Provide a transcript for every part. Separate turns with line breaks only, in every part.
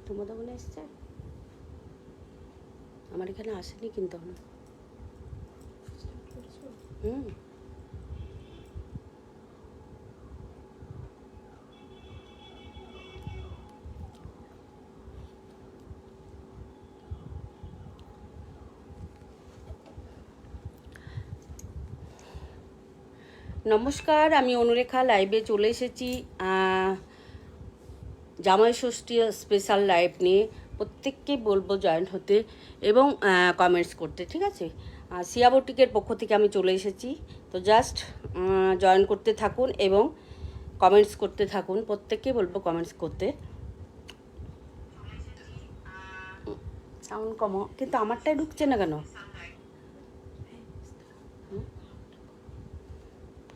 তোমাদের মনে এসছে? আমার এখানে আসেনি কিন্তু এখন। হুম। নমস্কার, আমি অনুরেখা লাইভে চলে এসেছি জামাই ষষ্ঠী স্পেশাল লাইভ নিয়ে। প্রত্যেককে বলবো জয়েন হতে এবং কমেন্টস করতে, ঠিক আছে? সিয়া বুটিকের পক্ষ থেকে আমি চলে এসেছি, তো জাস্ট জয়েন করতে থাকুন এবং কমেন্টস করতে থাকুন। প্রত্যেককে বলবো কমেন্টস করতে। সাউন্ড কমো, কিন্তু আমারটাই ঢুকছে না কেন?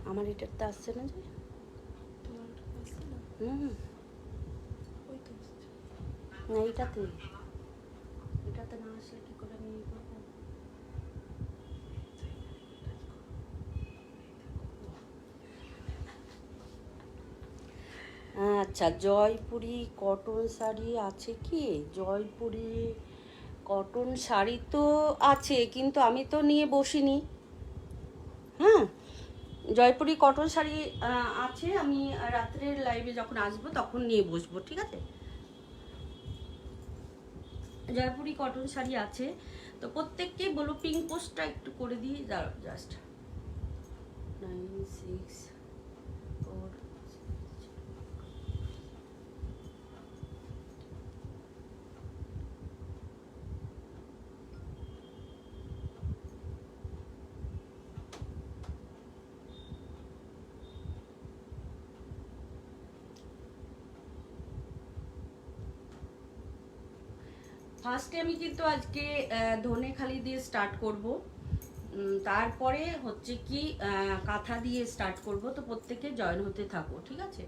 আমার এটাতে আসছে না যে। হুম, না এটাতে না আসলে কী করে আমি করবো? আচ্ছা, জয়পুরি কটন শাড়ি আছে কি? জয়পুরি কটন শাড়ি তো আছে, কিন্তু আমি তো নিয়ে বসিনি। হ্যাঁ, জয়পুরি কটন শাড়ি আছে, আমি রাত্রের লাইভে যখন আসবো তখন নিয়ে বসবো, ঠিক আছে? জয়পুরি কটন শাড়ি আছে, তো প্রত্যেককে বলো পিঙ্ক পোস্টটা একটু করে দিই। জাস্ট 964। ফার্স্টে আমি কিন্তু আজকে ধনেখালি দিয়ে স্টার্ট করব, তারপরে হচ্ছে কি কাঁথা দিয়ে স্টার্ট করব। তো প্রত্যেকে জয়েন হতে থাকো, ঠিক আছে?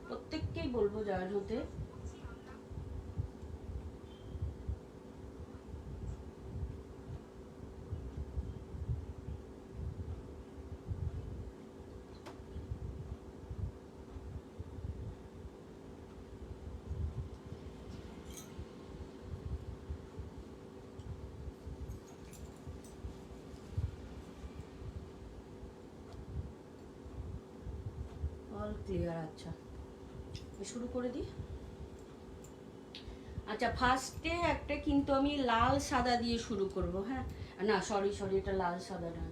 প্রত্যেককেই বলবো জয়েন হতে। All clear? আচ্ছা, শুরু করে দিই। আচ্ছা, ফার্স্টে একটা কিন্তু আমি লাল সাদা দিয়ে শুরু করব। হ্যাঁ, না সরি, এটা লাল সাদা না,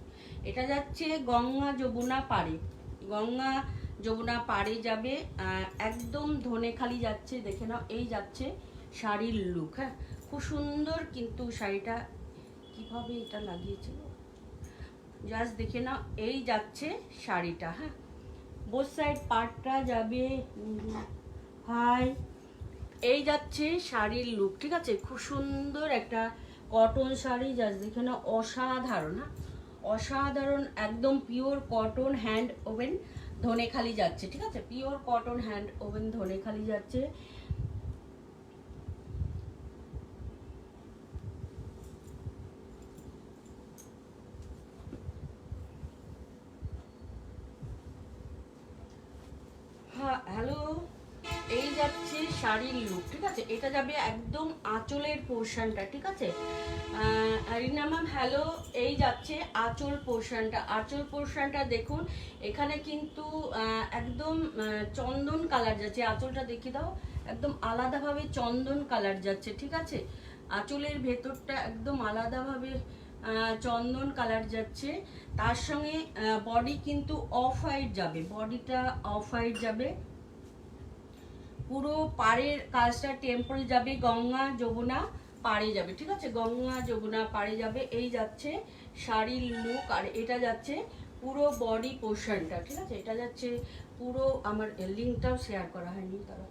এটা যাচ্ছে গঙ্গা যমুনা পাড়ে। গঙ্গা যমুনা পাড়ে যাবে, একদম ধনেখালি যাচ্ছে, দেখে নাও। এই যাচ্ছে শাড়ির লুক। হ্যাঁ, খুব সুন্দর, কিন্তু শাড়িটা কিভাবে এটা লাগিয়েছে জাস্ট দেখে নাও। এই যাচ্ছে শাড়িটা। হ্যাঁ, বোথ সাইড পার্টটা যাবে। হাই, এই যাচ্ছে শাড়ির লুক, ঠিক আছে? খুব সুন্দর একটা কটন শাড়ি, জাস্ট দেখে না, অসাধারণ। হ্যাঁ, অসাধারণ, একদম pure cotton hand woven Dhanekhali যাচ্ছে, ঠিক আছে? Pure cotton hand woven Dhanekhali যাচ্ছে। হ্যাঁ, হ্যালো, এই যাচ্ছে শাড়ির লুক, ঠিক আছে? এটা যাবে একদম আঁচলের পোর্শনটা, ঠিক আছে? রিনা ম্যাম হ্যালো, এই যাচ্ছে আঁচল পোর্শনটা। আঁচল পোর্শনটা দেখুন, এখানে কিন্তু একদম চন্দন কালার যাচ্ছে। আঁচলটা দেখিয়ে দাও, একদম আলাদাভাবে চন্দন কালার যাচ্ছে, ঠিক আছে? আঁচলের ভেতরটা একদম আলাদাভাবে চন্দন কালার যাচ্ছে। তার সঙ্গে বডি কিন্তু অফ হোয়াইট যাবে, বডিটা অফ হোয়াইট যাবে। পুরো পাড়ের কাজটা টেম্পল যাবে, গঙ্গা যমুনা পাড়ে যাবে, ঠিক আছে? গঙ্গা যমুনা পাড়ে যাবে। এই যাচ্ছে শাড়ির লুক, আর এটা যাচ্ছে পুরো বডি পোর্শনটা, ঠিক আছে? এটা যাচ্ছে পুরো, আমার লিঙ্কটাও শেয়ার করা হয়নি, তারা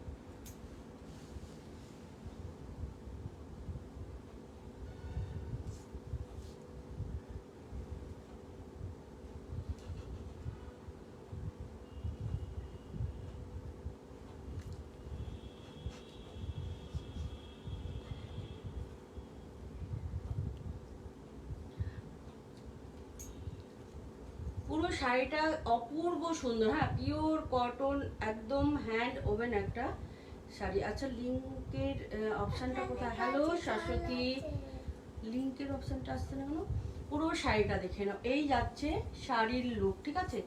পুরো শাড়িটা অপূর্ব সুন্দর। হ্যাঁ, পিওর কটন, একদম হ্যান্ড ওভেন একটা শাড়ি। আচ্ছা লিঙ্কের অপশানটা কোথায়? হ্যালো শাশ্বতী, লিঙ্কের অপশানটা আসছে না কেন? পুরো শাড়িটা দেখে নাও। এই যাচ্ছে শাড়ির লুক, ঠিক আছে?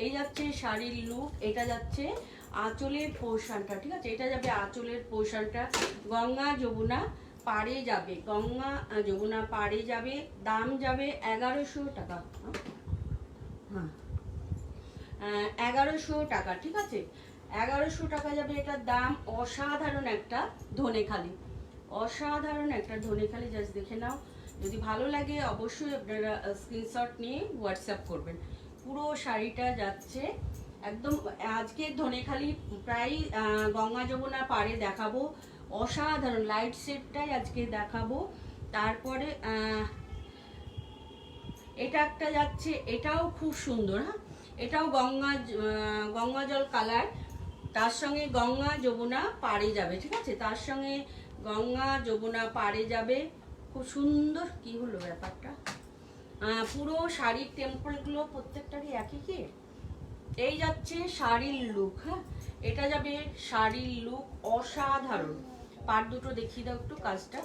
এই যাচ্ছে শাড়ির লুক, এটা যাচ্ছে আঁচলের পোর্শনটা, ঠিক আছে? এটা যাবে আঁচলের পোর্শনটা। গঙ্গা যমুনা পাড়ে যাবে, গঙ্গা যমুনা পাড়ে যাবে। দাম যাবে 1100 টাকা। হ্যাঁ 1100 টাকা, ঠিক আছে? 1100 টাকা যাবে এটার দাম। অসাধারণ একটা ধনেখালি, অসাধারণ একটা ধনেখালি, জাস্ট দেখে নাও। যদি ভালো লাগে অবশ্যই আপনারা স্ক্রিনশট নিয়ে হোয়াটসঅ্যাপ করবেন। পুরো শাড়িটা যাচ্ছে একদম। আজকে ধনেখালি প্রায় গঙ্গা যমুনা পাড়ে দেখাবো, অসাধারণ লাইট সেটটাই আজকে দেখাবো। তারপরে এটা একটা যাচ্ছে, এটাও খুব সুন্দর। হ্যাঁ এটাও গঙ্গা জল কালার, তার সঙ্গে গঙ্গা যমুনা পাড়ে যাবে, ঠিক আছে? তার সঙ্গে গঙ্গা যমুনা পাড়ে যাবে, খুব সুন্দর। কি হলো ব্যাপারটা? পুরো শাড়ির টেম্পলগুলো প্রত্যেকটারই একই কি? এই যাচ্ছে শাড়ির লুক। হ্যাঁ এটা যাবে শাড়ির লুক, অসাধারণ। পাট দুটো দেখিয়ে দাও একটু কাজটা।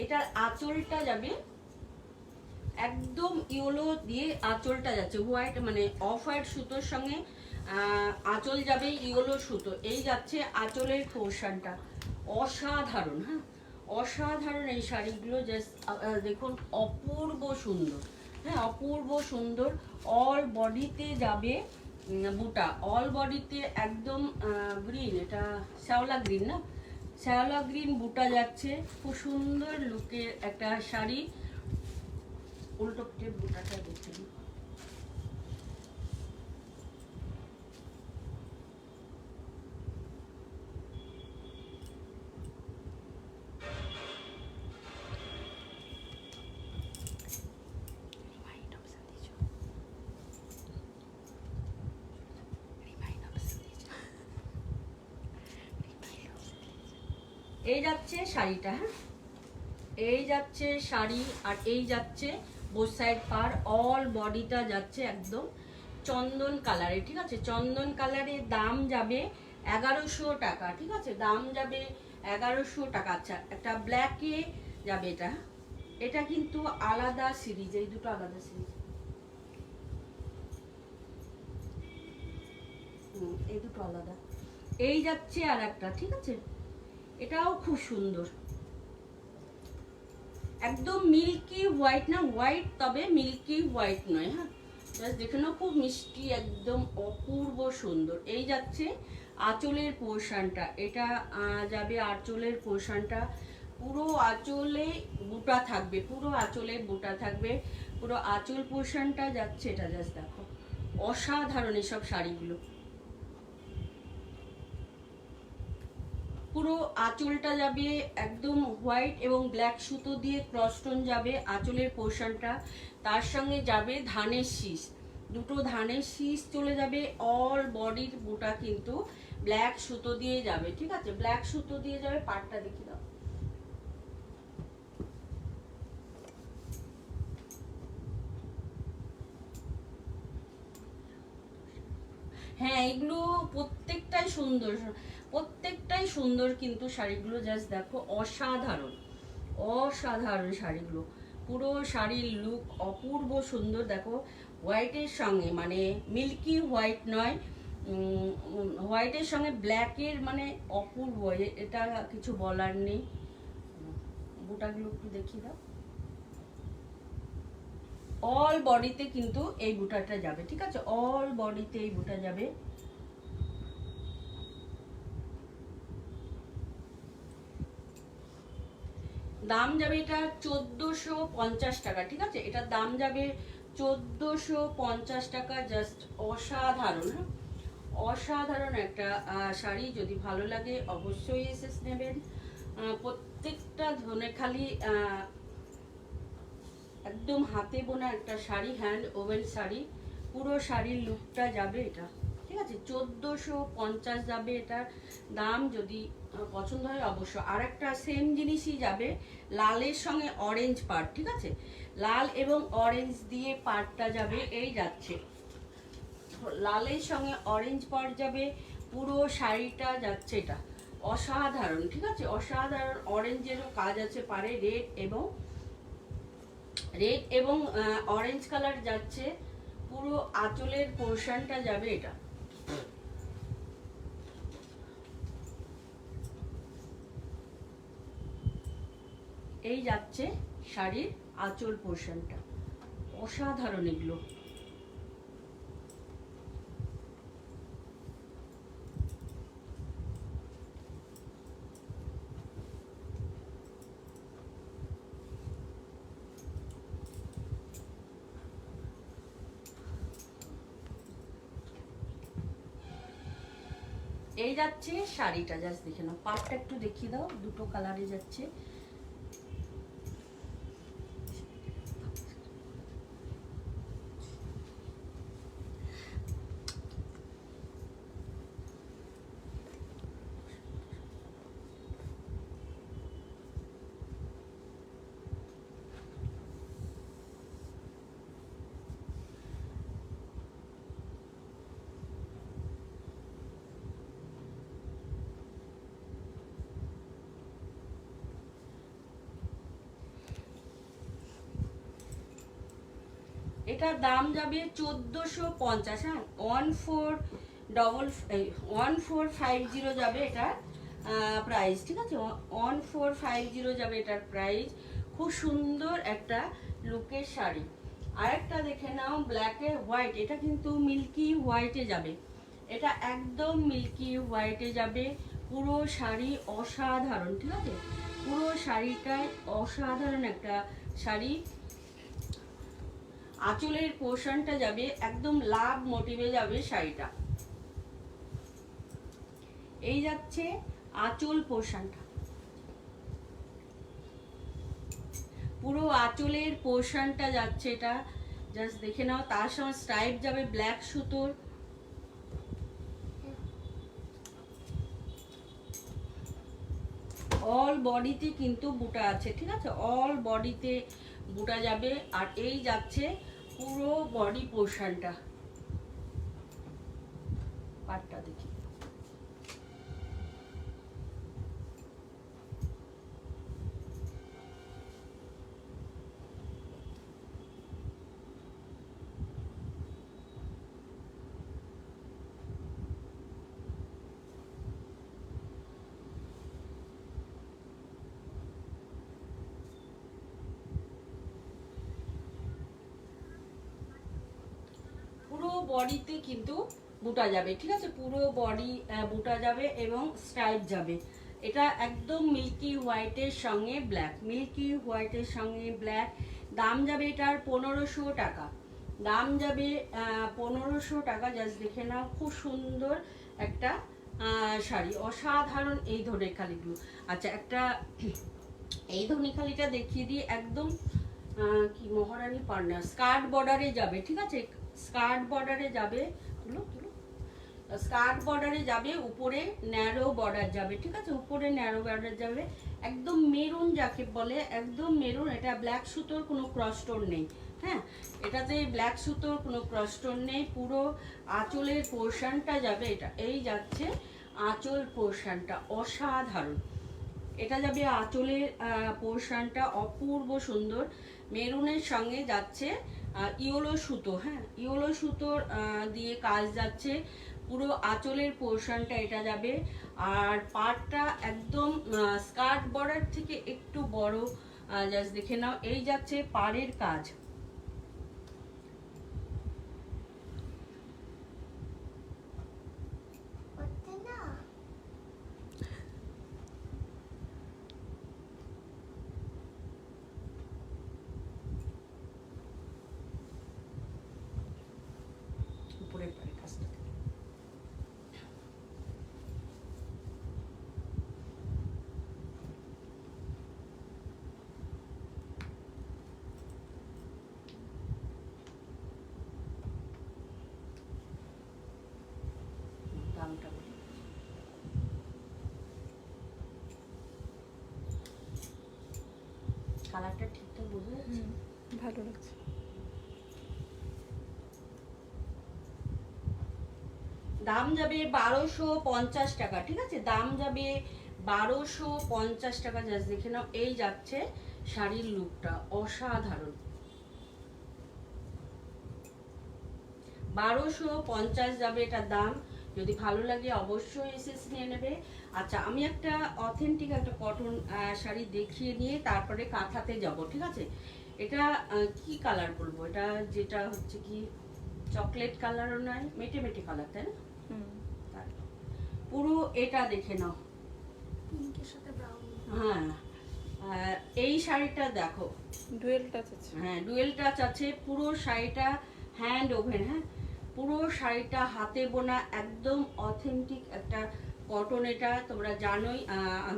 এটার আঁচলটা যাবে একদম ইয়েলো দিয়ে, আঁচলটা যাচ্ছে হোয়াইট, মানে অফ হোয়াইট সুতোর সঙ্গে আঁচল যাবে ইয়েলো সুতো। এই যাচ্ছে আঁচলের পোর্শনটা, অসাধারণ। হ্যাঁ অসাধারণ এই শাড়িগুলো, জাস্ট দেখুন অপূর্ব সুন্দর। হ্যাঁ অপূর্ব সুন্দর। অল বডিতে যাবে বুটা, অল বডিতে একদম গ্রিন, এটা শ্যাওলা গ্রিন না, শ্যাওলা গ্রিন বুটা যাচ্ছে। খুব সুন্দর লুকের একটা শাড়ি। উল্টো পিঠে বুটাটা দেখে নিই। এই যাচ্ছে শাড়িটা। হ্যাঁ এই যাচ্ছে শাড়ি, আর এই যাচ্ছে বোথ সাইড পার, অল বডিটা যাচ্ছে একদম চন্দন কালারে, ঠিক আছে? চন্দন কালারের দাম যাবে 1100 টাকা, ঠিক আছে? দাম যাবে 1100 টাকা। আচ্ছা একটা ব্ল্যাকে যাবে এটা, এটা কিন্তু আলাদা সিরিজ, এই দুটো আলাদা সিরিজ। এই দুটো আলাদা। এই যাচ্ছে আর একটা, ঠিক আছে? এটাও খুব সুন্দর, একদম মিল্কি হোয়াইট না, হোয়াইট তবে মিল্কি হোয়াইট নয়। হ্যাঁ জাস্ট দেখে নাও, খুব মিষ্টি, একদম অপূর্ব সুন্দর। এই যাচ্ছে আঁচলের পোর্শনটা, এটা যাবে আঁচলের পোর্শনটা। পুরো আঁচলে বুটা থাকবে, পুরো আঁচলে বুটা থাকবে, পুরো আঁচল পোর্শনটা যাচ্ছে। এটা জাস্ট দেখো অসাধারণ এসব শাড়িগুলো। পুরো আঁচলটা যাবে একদম হোয়াইট এবং ব্ল্যাক সুতো দিয়ে ক্রসস্টোন যাবে আঁচলের পোর্শনটা। তার সঙ্গে যাবে ধানের শীষ, দুটো ধানের শীষ চলে যাবে। অল বডির বুটা কিন্তু ব্ল্যাক সুতো দিয়ে যাবে, ঠিক আছে? ব্ল্যাক সুতো দিয়ে যাবে। পাটটা দেখি দাও। হ্যাঁ এগুলো প্রত্যেকটাই সুন্দর, প্রত্যেকটাই সুন্দর, কিন্তু শাড়িগুলো জাস্ট দেখো অসাধারণ, অসাধারণ শাড়িগুলো। পুরো শাড়ির লুক অপূর্ব সুন্দর। দেখো হোয়াইটের সঙ্গে, মানে মিল্কি হোয়াইট নয়, হোয়াইটের সঙ্গে ব্ল্যাকের, মানে অপূর্ব, এটা কিছু বলার নেই। বুটাগুলো একটু দেখিয়ে দাও। অল বডিতে কিন্তু এই বুটাটা যাবে, ঠিক আছে? অল বডিতে এই বুটা যাবে। দাম যাবে এটা 1450 টাকা, ঠিক আছে? এটার দাম যাবে 1450 টাকা, জাস্ট অসাধারণ। হ্যাঁ অসাধারণ একটা শাড়ি। যদি ভালো লাগে অবশ্যই এসে নেবেন। প্রত্যেকটা ধনেখালি একদম হাতে বোনা একটা শাড়ি, হ্যান্ড ওভেন শাড়ি। পুরো শাড়ির লুকটা যাবে এটা, ঠিক আছে। 1450 যাবে এটার দাম। যদি পছন্দ হয় অবশ্য। আর একটা সেম জিনিসই যাবে, লালের সঙ্গে অরেঞ্জ পাড়, ঠিক আছে। লাল এবং অরেঞ্জ দিয়ে পাড়টা যাবে, এই যাচ্ছে লালের সঙ্গে অরেঞ্জ পাড় যাবে, পুরো শাড়িটা যাচ্ছে এটা অসাধারণ, ঠিক আছে। অসাধারণ অরেঞ্জেরও কাজ আছে পারে, রেড এবং অরেঞ্জ কালার যাচ্ছে। পুরো আঁচলের পোর্শনটা যাবে এটা। এই যাচ্ছে শাড়ির আঁচল পোর্শনটা, অসাধারণ এগুলো। এই যাচ্ছে শাড়িটা, জাস্ট দেখে নাও, পাটটা একটু দেখিয়ে দাও, দুটো কালারে যাচ্ছে। এটার দাম যাবে 1450। হ্যাঁ, 1450 যাবে এটার প্রাইস, ঠিক আছে। 1450 যাবে এটার প্রাইস। খুব সুন্দর একটা লুকের শাড়ি। আর একটা দেখে নাও, ব্ল্যাকে হোয়াইট, এটা কিন্তু মিল্কি হোয়াইটে যাবে। এটা একদম মিল্কি হোয়াইটে যাবে। পুরো শাড়ি অসাধারণ, ঠিক আছে। পুরো শাড়িটাই অসাধারণ একটা শাড়ি। আঁচলের পোর্শনটা যাবে একদম লাভ মোটিভে যাবে শাড়িটা। এই যাচ্ছে আঁচল পোর্শনটা, পুরো আঁচলের পোর্শনটা যাচ্ছে এটা, জাস্ট দেখে নাও। তার সঙ্গে স্ট্রাইপ যাবে ব্ল্যাক সুতোর। অল বডিতে কিন্তু বুটা আছে, ঠিক আছে। অল বডিতে বুটা যাবে। আর এই যাচ্ছে পুরো বডি পোর্শনটা, পাটটা দেখি। পুরো বডিতে কিন্তু বুটা যাবে, ঠিক আছে। পুরো বডি বুটা যাবে এবং স্ট্রাইপ যাবে। এটা একদম মিল্কি হোয়াইটের সঙ্গে ব্ল্যাক, মিল্কি হোয়াইটের সঙ্গে ব্ল্যাক। দাম যাবে এটার 1500 টাকা। দাম যাবে 1500 টাকা। জাস্ট দেখে নাও, খুব সুন্দর একটা শাড়ি, অসাধারণ এই ধনেখালিগুলো। আচ্ছা, একটা এই ধনেখালিটা দেখিয়ে দিই, একদম কি মহারানী পান্না, স্কার্ট বর্ডারে যাবে, ঠিক আছে। স্কার্ট বর্ডারে যাবে, তুলো তুলো, স্কার্ট বর্ডারে যাবে, উপরে ন্যারো বর্ডার যাবে, ঠিক আছে। উপরে ন্যারো বর্ডার যাবে, একদম মেরুন যাকে বলে, একদম মেরুন। এটা ব্ল্যাক সুতোর কোনো ক্রস স্টোন নেই, হ্যাঁ, এটাতে ব্ল্যাক সুতোর কোনো ক্রস স্টোন নেই। পুরো আঁচলের পোর্শনটা যাবে এটা, এই যাচ্ছে আঁচল পোর্শনটা, অসাধারণ। এটা যাবে আঁচলের পোর্শনটা, অপূর্ব সুন্দর। মেরুনের সঙ্গে যাচ্ছে ইয়োলো সুতো, হ্যাঁ, ইয়োলো সুতোর দিয়ে কাজ যাচ্ছে। পুরো আঁচলের পোর্শনটা এটা যাবে। আর পাড়টা একদম স্কার্ট বর্ডার থেকে একটু বড়, জাস্ট দেখে নাও। এই যাচ্ছে পাড়ের কাজ। উপরের পাড়ের কাজটা,
ভালো লাগছে।
দাম যাবে 1250 টাকা, ঠিক আছে, দাম যাবে 1250 টাকা। জাস্ট দেখে নাও, এই যাচ্ছে শাড়ির লুকটা অসাধারণ। 1250 যাবে এটার দাম। যদি ভালো লাগে অবশ্যই এসএস নিয়ে নেবে। আচ্ছা, আমি একটা অথেন্টিক একটা কটন শাড়ি দেখিয়ে নিয়ে তারপরে কাঁথাতে যাব, ঠিক আছে। এটা কি কালার বলবো, এটা যেটা হচ্ছে কি চকলেট কালারও নয়, মেটে মেটে কালার, তাই না? পুরো এটা দেখে নাও,
পিঙ্কের সাথে ব্রাউন।
হ্যাঁ, এই শাড়িটা দেখো,
ডুয়েল টাচ আছে।
হ্যাঁ ডুয়েল টাচ আছে। পুরো শাড়িটা হ্যান্ড ওভেন, হ্যাঁ পুরো শাড়িটা হাতে বোনা, একদম অথেন্টিক একটা কটন। এটা তোমরা জানোই,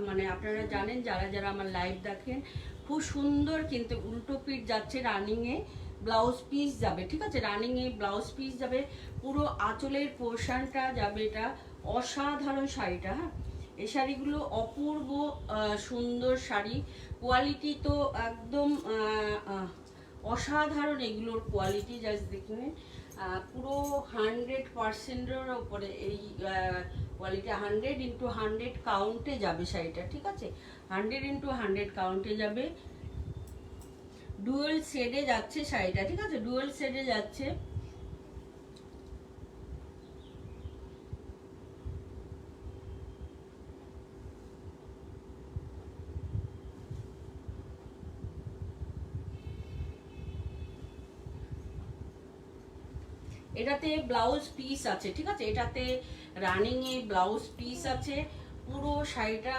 মানে আপনারা জানেন যারা যারা আমার লাইভ দেখেন। খুব সুন্দর, কিন্তু উল্টো পিঠ যাচ্ছে, রানিংয়ে ব্লাউজ পিস যাবে, ঠিক আছে, রানিংয়ে ব্লাউজ পিস যাবে। পুরো আঁচলের পোর্শনটা যাবে, এটা অসাধারণ শাড়িটা। হ্যাঁ, এই শাড়িগুলো অপূর্ব সুন্দর শাড়ি, কোয়ালিটি তো একদম অসাধারণ এগুলোর কোয়ালিটি। জাস্ট দেখুন, পুরো 100%-এর ওপরে এই কোয়ালিটি। 100x100 কাউন্টে যাবে শাড়িটা, ঠিক আছে, 100x100 কাউন্টে যাবে। ডুয়েল শেডে যাচ্ছে শাড়িটা, ঠিক আছে, ডুয়েল শেডে যাচ্ছে। এটাতে ব্লাউজ পিস আছে, ঠিক আছে, এটাতে রানিং এ ব্লাউজ পিস আছে। পুরো শাড়িটা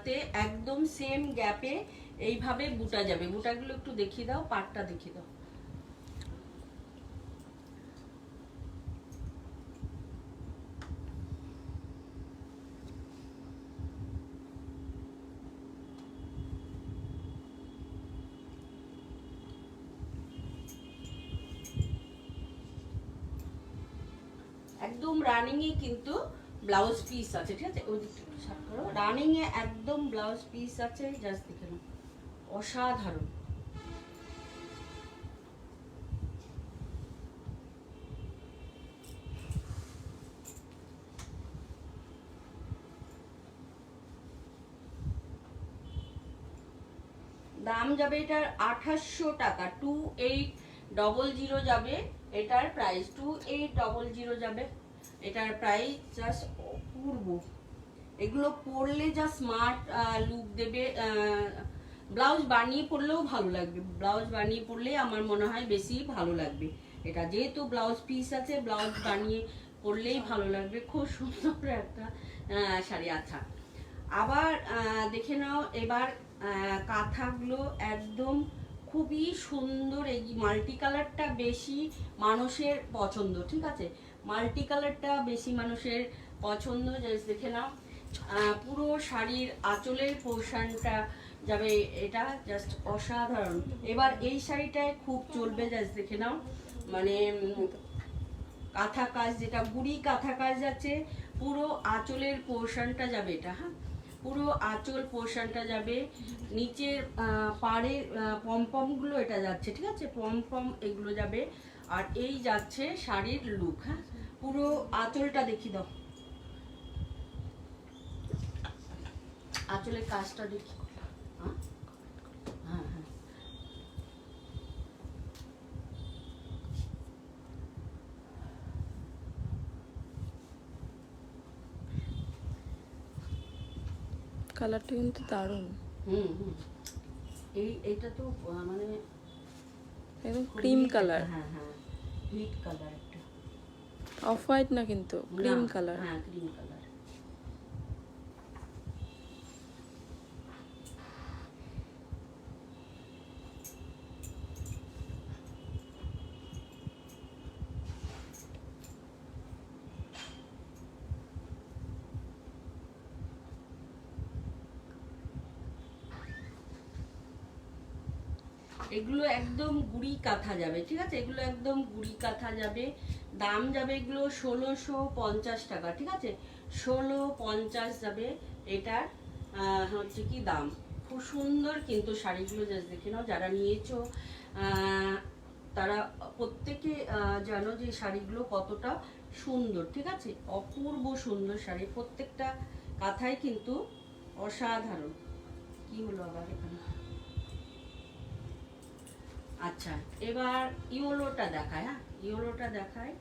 তে একদম সেম গ্যাপে এইভাবে বুটা যাবে। বুটাগুলো একটু দেখিয়ে দাও, পাটটা দেখিয়ে দাও। একদম রানিং এ কিন্তু ব্লাউজ পিস আছে, ঠিক আছে, ওই দিকটা একটু সাফ করো। রানিং এ একদম ব্লাউজ পিস আছে, জাস্ট দেখে নাও, অসাধারণ। দাম যাবে এটার 2800 টাকা, 2800 যাবে এটার প্রাইস, 2800 যাবে এটার প্রাইস। জাস্ট অপূর্ব, এগুলো পরলে যা স্মার্ট লুক দেবে। ব্লাউজ বানিয়ে পরলেও ভালো লাগবে, ব্লাউজ বানিয়ে পরলে আমার মনে হয় বেশি ভালো লাগবে। এটা যেহেতু ব্লাউজ পিস আছে, ব্লাউজ বানিয়ে পরলেই ভালো লাগবে। খুব সুন্দর একটা শাড়ি। আচ্ছা, আবার দেখে নাও এবার কাঁথাগুলো একদম খুবই সুন্দর। এই মাল্টি কালারটা বেশি মানুষের পছন্দ, ঠিক আছে, মাল্টি কালারটা বেশি মানুষের পছন্দ। জাস্ট দেখে নাও, পুরো শাড়ির আঁচলের পোর্শনটা যাবে এটা, জাস্ট অসাধারণ। এবার এই শাড়িটায় খুব চলবে, জাস্ট দেখে নাও, মানে কাঁথা কাজ, যেটা গুড়ি কাঁথা কাজ আছে, পুরো আঁচলের পোর্শনটা যাবে এটা। হ্যাঁ, পুরো আঁচল পোর্শনটা যাবে, নিচের পাড়ের পমপমগুলো এটা যাচ্ছে, ঠিক আছে, পমপম এগুলো যাবে। আর এই যাচ্ছে শাড়ির লুক। হ্যাঁ, পুরো আঁচলটা দেখিয়ে দাও, আঁচলের কাজটা দেখি। হ্যাঁ হ্যাঁ হ্যাঁ,
কালারটা কিন্তু দারুণ,
হুম হুম, এইটা তো মানে
একদম ক্রিম কালার।
হ্যাঁ হ্যাঁ, হিট কালার একটা,
অফ হোয়াইট না কিন্তু ক্রিম কালার।
হ্যাঁ ক্রিম কালার। এগুলো একদম গুড়ি কাঁথা যাবে, ঠিক আছে, এগুলো একদম গুড়ি কাঁথা যাবে। দাম যাবে এগুলো 1650 টাকা, ঠিক আছে, 1650 যাবে এটার হচ্ছে কি দাম, খুব সুন্দর কিন্তু শাড়িগুলো জাস্ট দেখে নাও, যারা নিয়েছো তারা প্রত্যেকে জানো যে শাড়িগুলো কতটা সুন্দর, ঠিক আছে? অপূর্ব সুন্দর শাড়ি, প্রত্যেকটা কাঁথাই কিন্তু অসাধারণ। কি হলো আবার এখানে? আচ্ছা, এবার ইয়োলোটা দেখায়। হ্যাঁ, ইয়োলোটা দেখায়।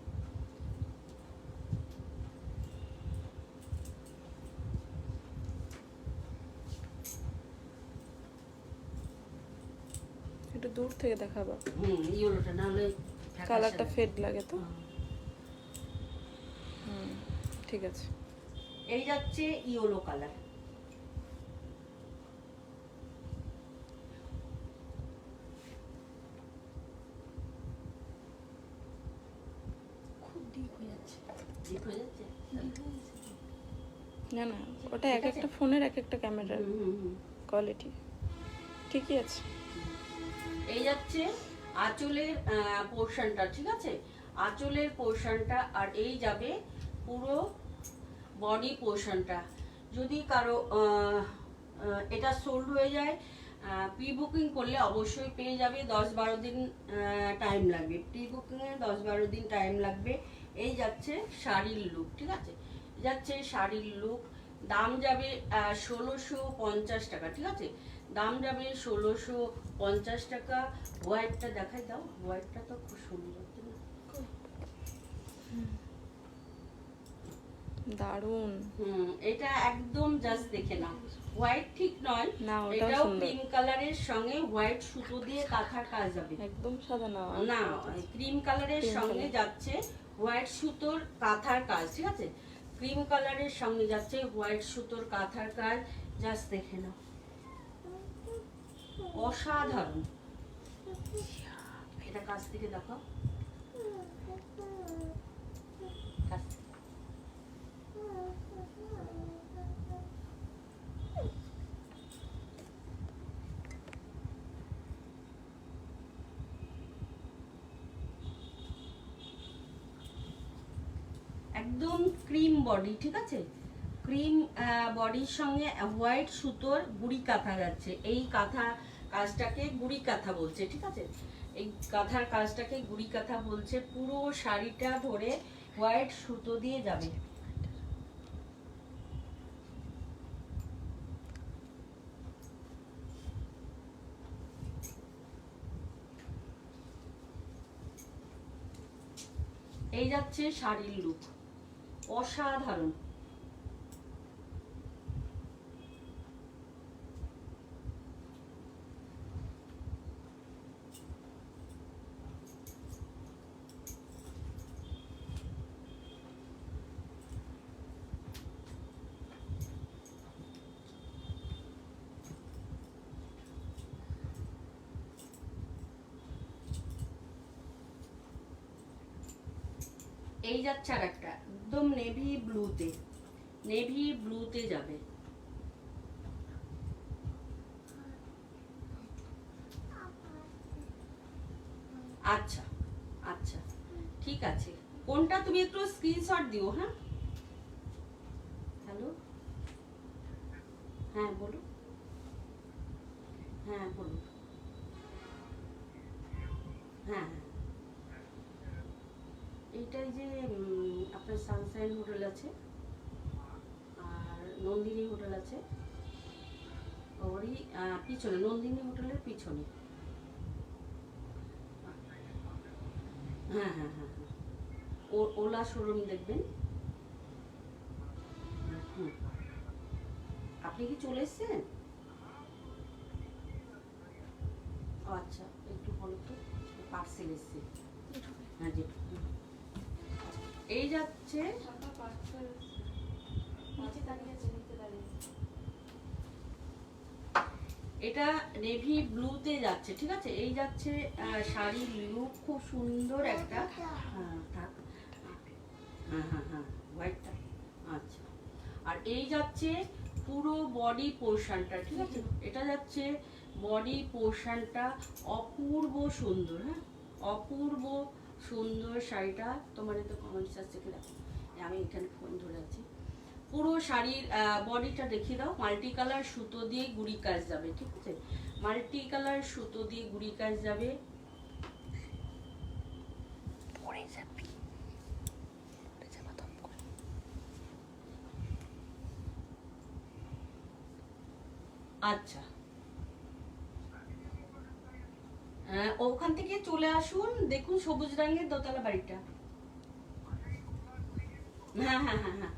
একটু দূর থেকে দেখাবো,
ইয়োলোটা না হলে
কালারটা ফেড লাগে তো। ঠিক আছে।
এই যাচ্ছে ইয়োলো কালার।
খুব ডিপ হয়ে যাচ্ছে।
ঠিক হয়ে যাচ্ছে?
না না, ওটা এক একটা ফোনের এক একটা ক্যামেরার কোয়ালিটি। ঠিকই আছে।
এই যাচ্ছে আঁচলের পোর্শনটা, ঠিক আছে? আঁচলের পোর্শনটা, আর এই যাবে পুরো বডি পোর্শনটা। যদি কারো এটা সোল্ড হয়ে যায়, প্রি বুকিং করলে অবশ্যই পেয়ে যাবে। 10-12 দিন টাইম লাগবে, প্রি বুকিংয়ে 10-12 দিন টাইম লাগবে। এই যাচ্ছে শাড়ির লুক, ঠিক আছে? যাচ্ছে শাড়ির লুক, দাম যাবে 1650 টাকা, ঠিক আছে? দাম যাবে 1650 টাকা। হোয়াইটটা দেখাই দাও, হোয়াইটটা তো খুব সুন্দর, তাই না?
দারুণ।
এটা একদম জাস্ট দেখে নাও, হোয়াইট ঠিক নয়
না, ওটাও
এটাও
সুন্দর।
ক্রিম কালারের সঙ্গে হোয়াইট সুতো দিয়ে কাঁথার কাজ যাবে।
একদম সাদা না,
না, ক্রিম কালারের
Cream
সঙ্গে
color।
যাচ্ছে হোয়াইট সুতোর কাঁথার কাজ, ঠিক আছে? ক্রিম কালারের সঙ্গে যাচ্ছে হোয়াইট সুতোর কাঁথার কাজ, জাস্ট দেখে নাও, অসাধারণ। এটা কাছ থেকে দেখো, কাছ থেকে। একদম ক্রিম বডি, ঠিক আছে? ক্রিম বডির সঙ্গে হোয়াইট সুতোর গুড়ি কাঁথা যাচ্ছে। এই কাঁথা কাজটাকে গুড়ি কাঁথা বলছে, ঠিক আছে? এই কাঁথার কাজটাকে গুড়ি কাঁথা বলছে। পুরো শাড়িটা ধরে হোয়াইট সুতো দিয়ে যাবে। এই যাচ্ছে শাড়ির লুক, অসাধারণ। এই যাচ্ছে আর একটা একদম নেভি ব্লুতে, নেভি ব্লুতে যাবে। আচ্ছা আচ্ছা, ঠিক আছে। কোনটা তুমি একটু স্ক্রিনশট দিও। হ্যাঁ, হ্যালো, হ্যাঁ বলো, হ্যাঁ বলো, হ্যাঁ হ্যাঁ। এইটাই যে আপনার সানশাইন হোটেল আছে আর নন্দিনী হোটেল আছে, ওরই পিছনে, নন্দিনী হোটেলের পিছনে। হ্যাঁ হ্যাঁ হ্যাঁ হ্যাঁ, ওলা শোরুম দেখবেন। আপনি কি চলে এসছেন? আচ্ছা, একটু বলো তো, পার্সেল এসছে। হ্যাঁ, যেটা এই যাচ্ছে এটা নেভি ব্লুতে যাচ্ছে, ঠিক আছে? এই যাচ্ছে শাড়ির লুক, খুব সুন্দর একটা। হ্যাঁ থাক, হ্যাঁ হ্যাঁ হ্যাঁ, হোয়াইটটা। আচ্ছা, আর এই যাচ্ছে পুরো বডি পোর্শনটা, ঠিক আছে? এটা যাচ্ছে বডি পোর্শনটা, অপূর্ব সুন্দর। হ্যাঁ, অপূর্ব সুন্দর শাড়িটা। তোমার তো কমেন্টস আসছে কি দেখো, আমি এখানে ফোন ধরে আছি। পুরো শাড়ির বডিটা দেখিয়ে দাও। মাল্টি কালার সুতো দিয়ে গুড়ি কাজ যাবে, ঠিক আছে? মাল্টি কালার সুতো দিয়ে গুড়ি কাজ যাবে। আচ্ছা, ওখান থেকে চলে আসুন, দেখুন সবুজ রঙের দোতলা বাড়িটা। হ্যাঁ হ্যাঁ হ্যাঁ হ্যাঁ।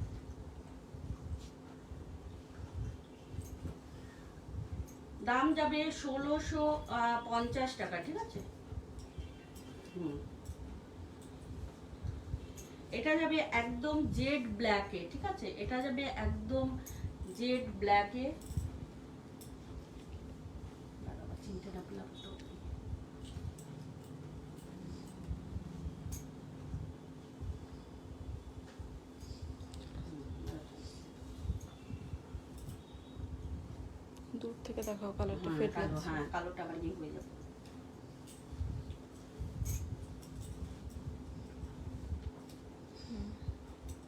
দাম যাবে 1650 টাকা, ঠিক আছে? হুম, এটা যাবে একদম জেড ব্ল্যাকে, ঠিক আছে? এটা যাবে একদম জেড ব্ল্যাকে। চিনতে না পেলাম তো।
দূর থেকে দেখাও, কালারটা
হ্যাঁ,
ফেড
কালো,
লাগছে।
হ্যাঁ কালোটা আবার ইয়ে হয়ে যাবে।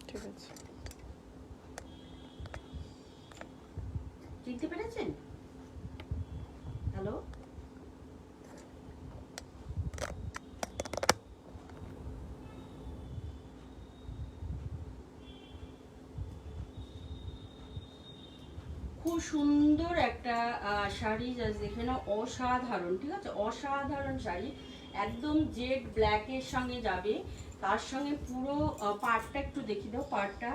ঠিক আছে।
চিনতে পেরেছেন? হ্যালো, খুব সুন্দর একটা শাড়ি, জাস্ট দেখে নাও, অসাধারণ, ঠিক আছে? অসাধারণ শাড়ি, একদম জেড ব্ল্যাকের সঙ্গে যাবে। তার সঙ্গে পুরো পাড়টা একটু দেখিয়ে দাও, পাড়টা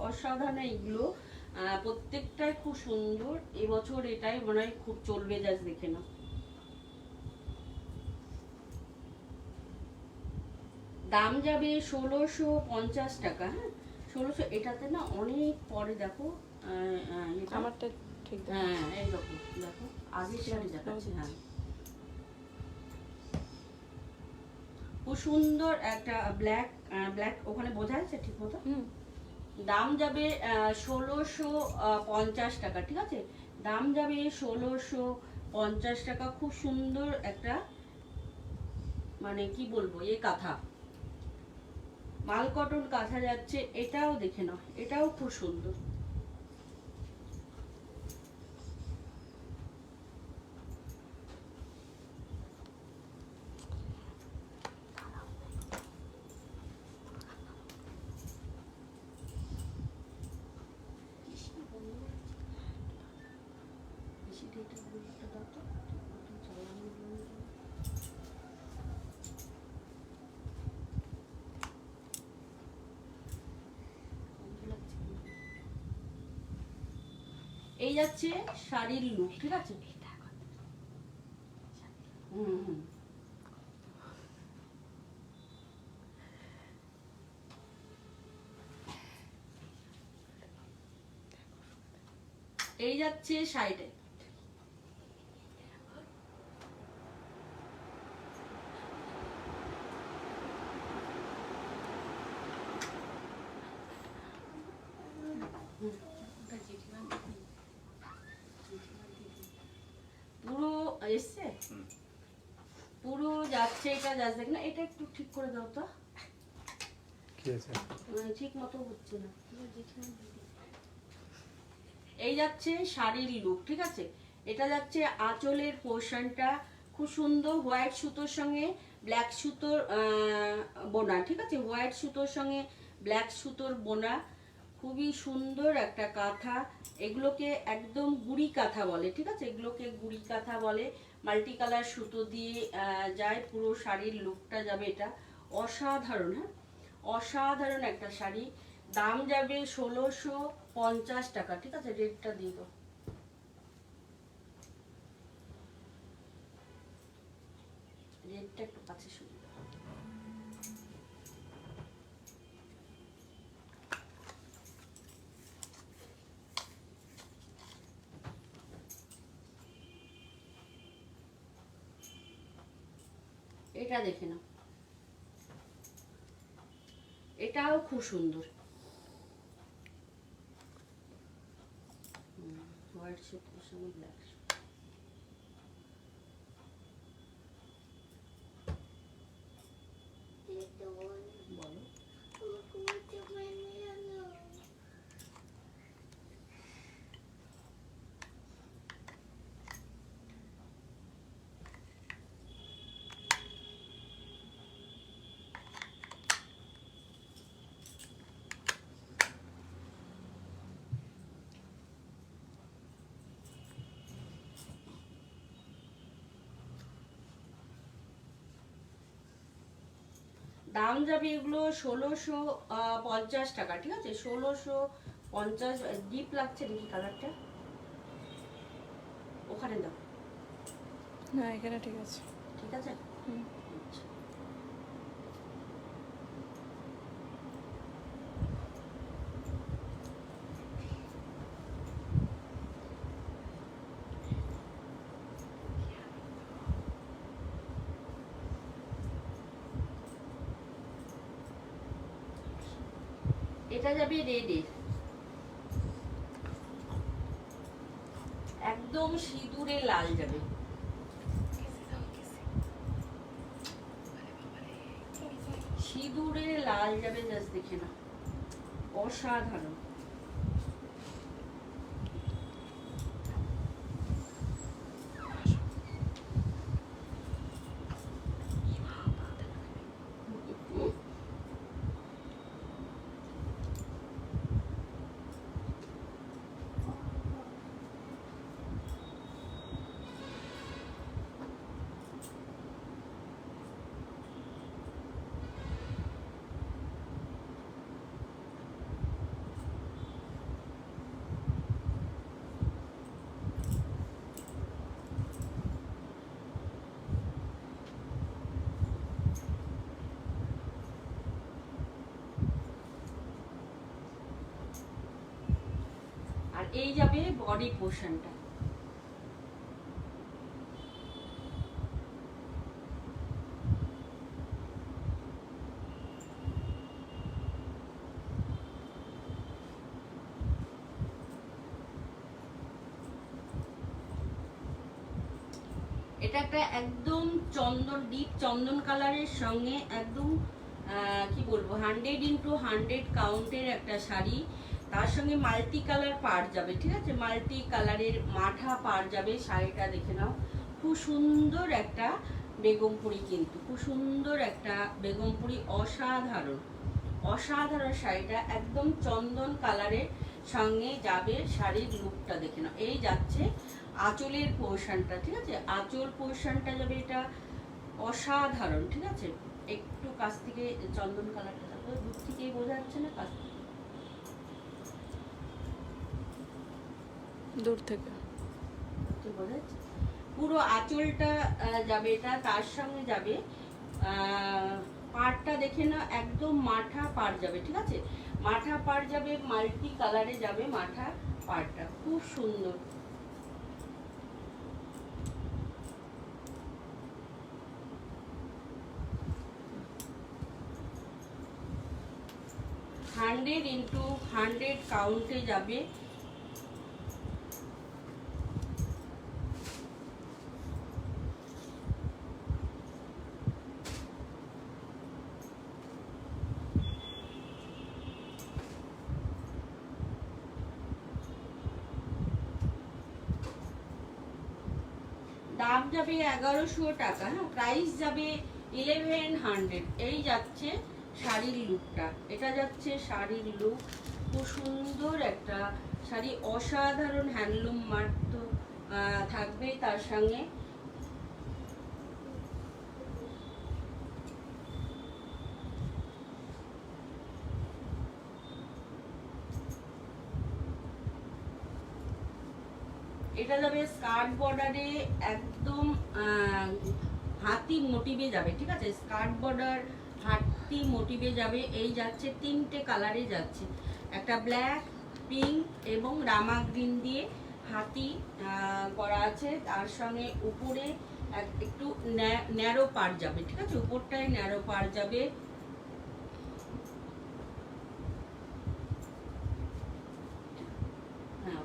অসাধারণ। এগুলো প্রত্যেকটাই খুব সুন্দর। এবছর এটাই মনে হয় খুব চলবে, জাস্ট দেখে নাও। দাম যাবে 1650 টাকা। হ্যাঁ, 1600। এটাতে না অনেক পরে দেখো, এটা
আমারটা ঠিক আছে।
হ্যাঁ এইরকম দেখো, আগের শাড়ি দেখাচ্ছি। হ্যাঁ, খুব সুন্দর একটা ব্ল্যাক ব্ল্যাক, ওখানে বোঝা যাচ্ছে ঠিক মতো?
হুম।
দাম যাবে 1650 টাকা, ঠিক আছে? দাম যাবে 1650 টাকা। খুব সুন্দর একটা, মানে কি বলবো, এ কাঁথা, মাল কটন কাঁথা যাচ্ছে। এটাও দেখে নাও, এটাও খুব সুন্দর। এই যাচ্ছে শাড়ির লুক, ঠিক আছে? হুম হুম। এই যাচ্ছে শাড়িটা। পুরো এসছে, পুরো যাচ্ছে। এটা যাচ্ছে দেখ না, এটা একটু ঠিক করে দাও তো,
কি আছে?
ঠিক মতো হচ্ছে না। এই যাচ্ছে শাড়ির লুক, ঠিক আছে? এটা যাচ্ছে আঁচলের পোর্শনটা, খুব সুন্দর হোয়াইট সুতোর সঙ্গে ব্ল্যাক সুতোর বোনা, ঠিক আছে? হোয়াইট সুতোর সঙ্গে ব্ল্যাক সুতোর বোনা, খুবই সুন্দর একটা কাঁথা। এগুলোকে একদম গুড়ি কাঁথা বলে, ঠিক আছে? এগুলোকে গুড়ি কাঁথা বলে। মাল্টি কালার সুতো দিয়ে যায়, পুরো শাড়ির লুকটা যাবে এটা। অসাধারণ, হ্যাঁ অসাধারণ একটা শাড়ি। দাম যাবে 1650 টাকা, ঠিক আছে? রেটটা দিয়ে দাও। রেটটা একটু কাছে শুনে দাও। এটা দেখে নাও, এটাও খুব সুন্দর। হোয়াইট সুতোর সঙ্গে ব্ল্যাক সুতো। বলো, দাম যাবে এগুলো 1650 টাকা, ঠিক আছে? 1650। ডিপ লাগছে নাকি কালারটা? ওখানে দাও,
না এখানে ঠিক আছে।
ঠিক আছে।
হুম।
আচ্ছা। এটা যাবে রেডের, একদম সিঁদুরে লাল যাবে। সিঁদুরে লাল যাবে, জাস্ট দেখে না, অসাধারণ। আর এই যাবে বডি পোর্শনটা। এটা একটা একদম চন্দন, ডিপ চন্দন কালারের সঙ্গে একদম কি বলবো 100x100 কাউন্টের একটা শাড়ি। তার সঙ্গে মাল্টি কালার পাড় যাবে, ঠিক আছে? মাল্টি কালারের মাঠা পাড় যাবে। শাড়িটা দেখে নাও, খুব সুন্দর একটা বেগমপুরি, কিন্তু খুব সুন্দর একটা বেগমপুরি, অসাধারণ অসাধারণ শাড়িটা একদম চন্দন কালারের সঙ্গে যাবে। শাড়ির লুকটা দেখে নাও। এই যাচ্ছে আঁচলের পোর্শনটা, ঠিক আছে? আঁচল পোর্শনটা যাবে, এটা অসাধারণ, ঠিক আছে? একটু কাছ থেকে চন্দন কালারটা দেখো, দূর থেকেই বোঝা যাচ্ছে না, কাছ থেকে
দূর থেকে
বোঝা যাচ্ছে। পুরো আঁচলটা যাবে এটা, তার সঙ্গে যাবে পাড়টা দেখে না, একদম মাঠা পাড় যাবে, ঠিক আছে? মাঠা পাড় যাবে, মাল্টি কালারে যাবে মাঠা পাড়টা, খুব সুন্দর। হান্ড্রেড ইন্টু 100 কাউন্টে যাবে। দাম যাবে 1100 টাকা, হ্যাঁ, প্রাইস যাবে 1100। এই যাচ্ছে শাড়ির লুকটা, এটা যাচ্ছে শাড়ির লুক। খুব সুন্দর একটা শাড়ি, অসাধারণ হ্যান্ডলুম মার্ক তো থাকবে তার সঙ্গে। এটা যাবে স্কার্ট বর্ডারে, একদম হাতি মোটিভে যাবে, ঠিক আছে? স্কার্ট বর্ডার হাতি মোটিভে যাবে। এই যাচ্ছে তিনটে কালারে যাচ্ছে, একটা ব্ল্যাক, পিঙ্ক এবং রামা গ্রিন দিয়ে হাতি করা আছে। তার সঙ্গে উপরে একটু ন্যারো পাড় যাবে, ঠিক আছে? উপরটায় ন্যারো পাড় যাবে। হ্যাঁ,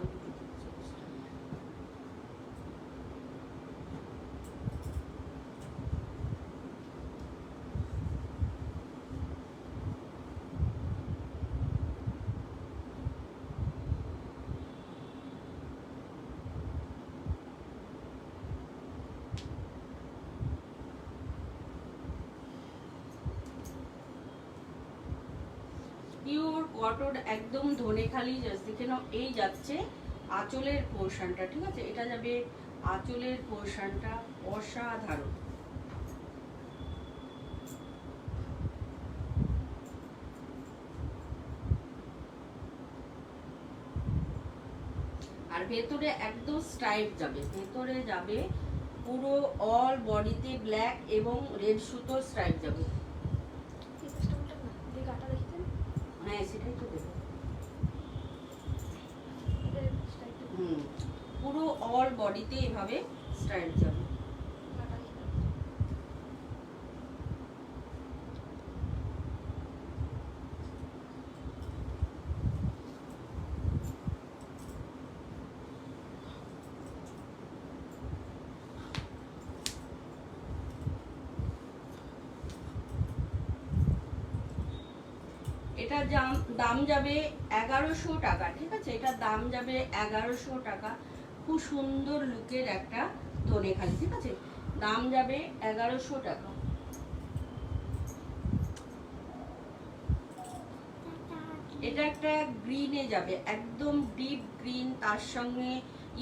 পিওর কটন, একদম ধনেখালি, জাস্ট দেখে নাও। এই যাচ্ছে আঁচলের পোর্শনটা, ঠিক আছে? এটা যাবে আঁচলের পোর্শনটা, অসাধারণ। আর ভেতরে একদম স্ট্রাইপ যাবে, ভেতরে যাবে পুরো অল বডিতে ব্ল্যাক এবং রেড সুতোর স্ট্রাইপ যাবে।
এই কাজটা উল্টান না, দিয়ে গাটা দেখি দেন।
হ্যাঁ সেটাই তো দেবো।
এটার স্টাইলটা
পুরো অল বডিতে এভাবে স্ট্রাইপ যাবে।
গাটা দেখি দেন।
এটার দাম যাবে 1100 টাকা, ঠিক আছে? এটার দাম যাবে 1100 টাকা। খুব সুন্দর লুকের একটা ধনেখালি, ঠিক আছে? দাম যাবে 1100 টাকা। এটা একটা গ্রিনে যাবে, একদম ডিপ গ্রিন, তার সঙ্গে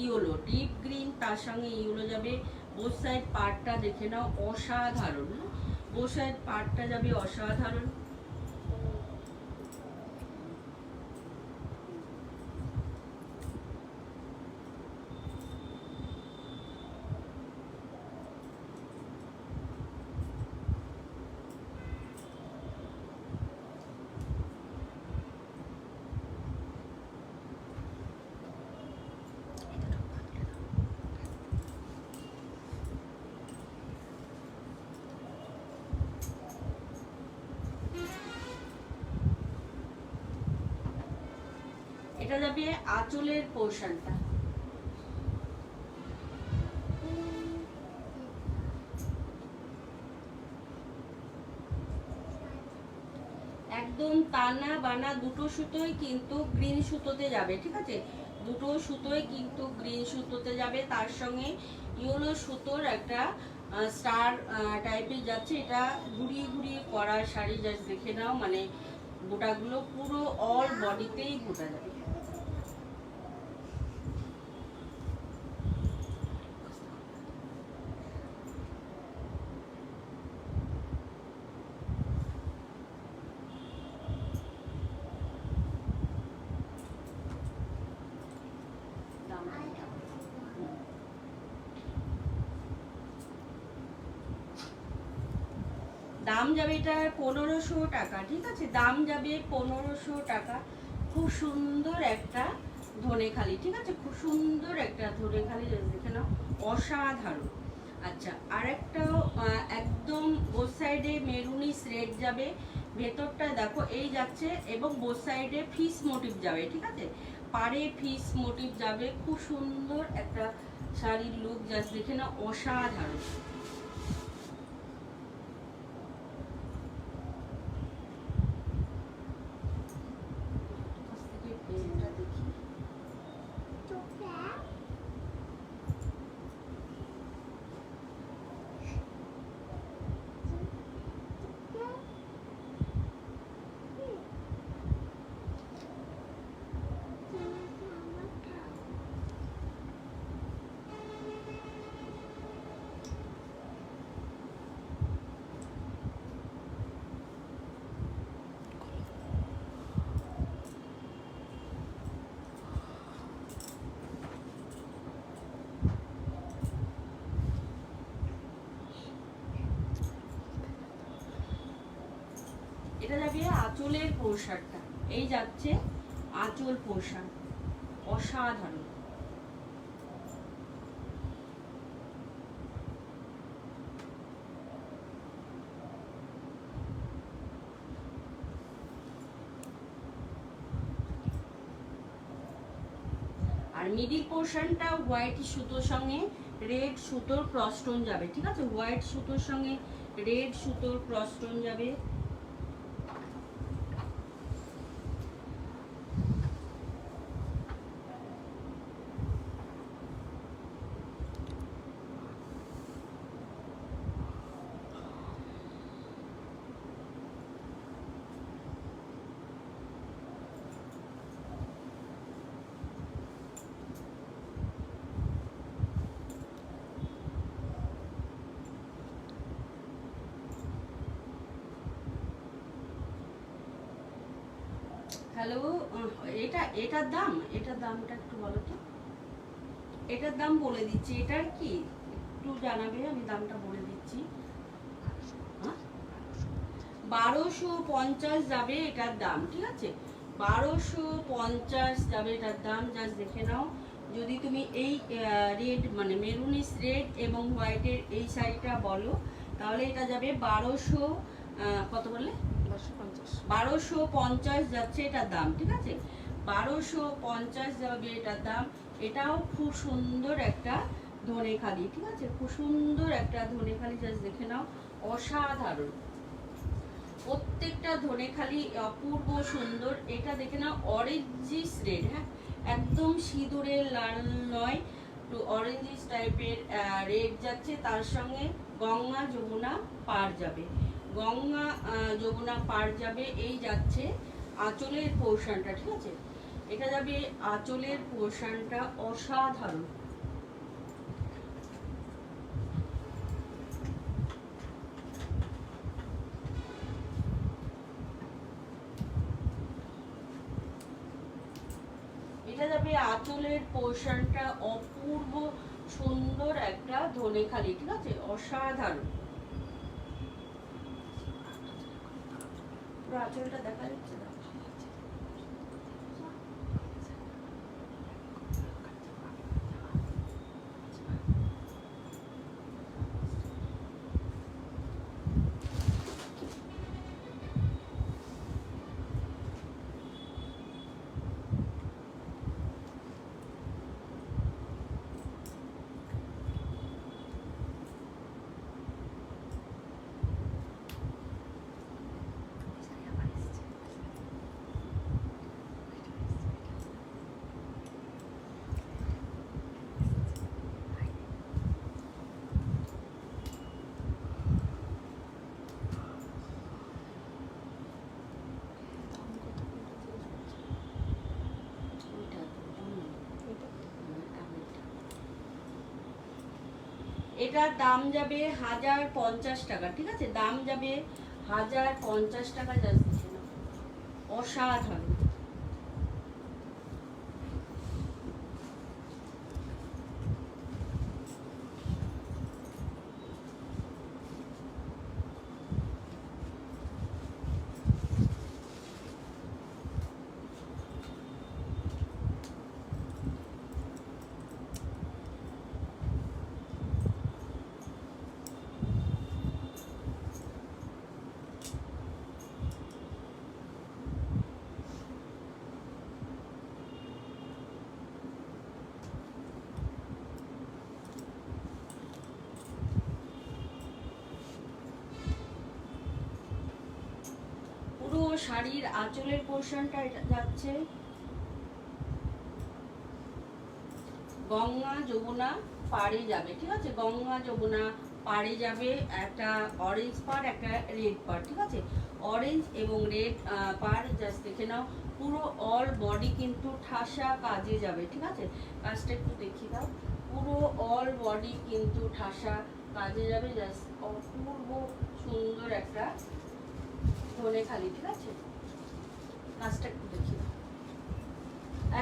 ইয়েলো, ডিপ গ্রিন তার সঙ্গে ইয়েলো যাবে। বোথ সাইড পার্টটা দেখে নাও, অসাধারণ। হ্যাঁ, বোথ সাইড পার্টটা যাবে অসাধারণ। এটা যাবে আঁচলের পোর্শনটা। একদম টানা বানা দুটো সুতোই কিন্তু গ্রিন সুতোতে যাবে, ঠিক আছে? দুটো সুতোই কিন্তু গ্রিন সুতোতে যাবে, তার সঙ্গে ইয়েলো সুতোর একটা স্টার টাইপের যাচ্ছে। এটা ঘুরিয়ে ঘুরিয়ে করা শাড়ি, জাস্ট দেখে নাও, মানে গোটাগুলো পুরো অল বডিতেই গোটা যাবে। দাম যাবে এটা 1500 টাকা, ঠিক আছে? দাম যাবে 1500 টাকা। খুব সুন্দর একটা ধনেখালি, ঠিক আছে? খুব সুন্দর একটা ধনেখালি, দেখে নাও, অসাধারণ। আচ্ছা, আরেকটাও একদম বোথ সাইডে মেরুনিশ রেড যাবে, ভেতরটা দেখো এই যাচ্ছে, এবং বোথ সাইডে ফিশ মোটিভ যাবে, ঠিক আছে? পাড়ে ফিশ মোটিভ যাবে। খুব সুন্দর একটা শাড়ির লুক, জাস্ট দেখে নাও, অসাধারণ। এটা যাবে আঁচলের পোর্শনটা, এই যাচ্ছে আঁচল পোর্শন, অসাধারণ। আর মিডিল পোর্শনটা হোয়াইট সুতোর সঙ্গে রেড সুতোর ক্রসস্টোন যাবে, ঠিক আছে? হোয়াইট সুতোর সঙ্গে রেড সুতোর ক্রসস্টোন যাবে। হ্যালো, এটার দামটা একটু বলো তো। এটার দাম বলে দিচ্ছি, এটার কি একটু জানাবে, আমি দামটা বলে দিচ্ছি। 1250 যাবে এটার দাম, ঠিক আছে? 1250 যাবে এটার দাম। জাস্ট দেখে নাও, যদি তুমি এই রেড মানে মেরুনিস রেড এবং হোয়াইটের এই শাড়িটা বলো, তাহলে এটা যাবে 1200 কত বললে? 1250 যাচ্ছে এটার দাম, ঠিক আছে? 1250 যাবে এটার দাম। এটাও খুব সুন্দর একটা ধনেখালি, ঠিক আছে? খুব সুন্দর একটা ধনেখালি, জাস্ট দেখে নাও, অসাধারণ। প্রত্যেকটা ধনেখালি অপূর্ব সুন্দর। এটা দেখে নাও, অরেঞ্জিস রেড, হ্যাঁ, একদম সিঁদুরের লাল নয়, একটু অরেঞ্জিস টাইপের রেড যাচ্ছে। তার সঙ্গে গঙ্গা যমুনা পার যাবে, গঙ্গা যমুনা পার যাবে। এই যাচ্ছে আঁচলের পোর্শনটা, ঠিক আছে? এটা যাবে আঁচলের পোর্শনটা, অসাধারণ। এটা যাবে আঁচলের পোর্শনটা, অপূর্ব সুন্দর একটা ধনেখালি, ঠিক আছে? অসাধারণ। পুরো আঁচলটা দেখা যাচ্ছে না? এটার দাম যাবে 1050 টাকা, ঠিক আছে? দাম যাবে 1050 টাকা, জাস্ট দেখে নাও, অসাধারণ। পুরো শাড়ির আঁচলের পোর্শনটা এটা যাচ্ছে গঙ্গা যমুনা পাড়ে যাবে, ঠিক আছে? গঙ্গা যমুনা পাড়ে যাবে। একটা অরেঞ্জ পাড়, একটা রেড পাড়, ঠিক আছে? অরেঞ্জ এবং রেড পাড়, জাস্ট দেখে নাও, পুরো অল বডি কিন্তু ঠাসা কাজে যাবে, ঠিক আছে? কাজটা একটু দেখিয়ে দাও। পুরো অল বডি কিন্তু ঠাসা কাজে যাবে, জাস্ট অপূর্ব সুন্দর একটা ধনেখালি, ঠিক আছে? কাজটা একটু দেখিয়ে দাও,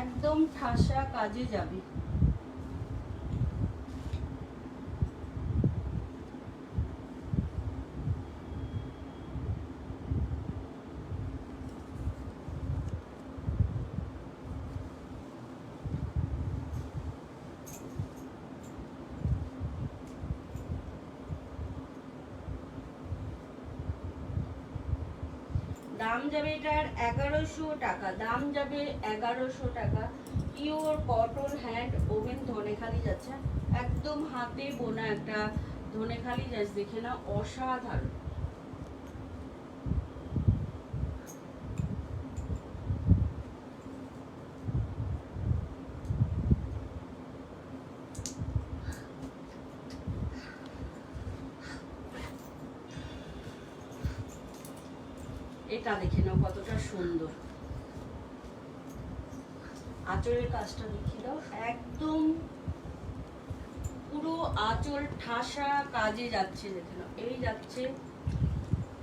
একদম ঠাসা কাজে যাবে। দাম যাবে এটার 1100 টাকা, দাম যাবে 1100 টাকা। Pure cotton hand woven Dhanekhali যাচ্ছে, একদম হাতে বোনা একটা ধনেখালি, জাস্ট দেখে না, অসাধারণ। এটা দেখে নাও কতটা সুন্দর। আঁচলের কাজটা দেখিয়ে দাও, একদম পুরো আঁচল ঠাসা কাজে যাচ্ছে, দেখে নাও। এই যাচ্ছে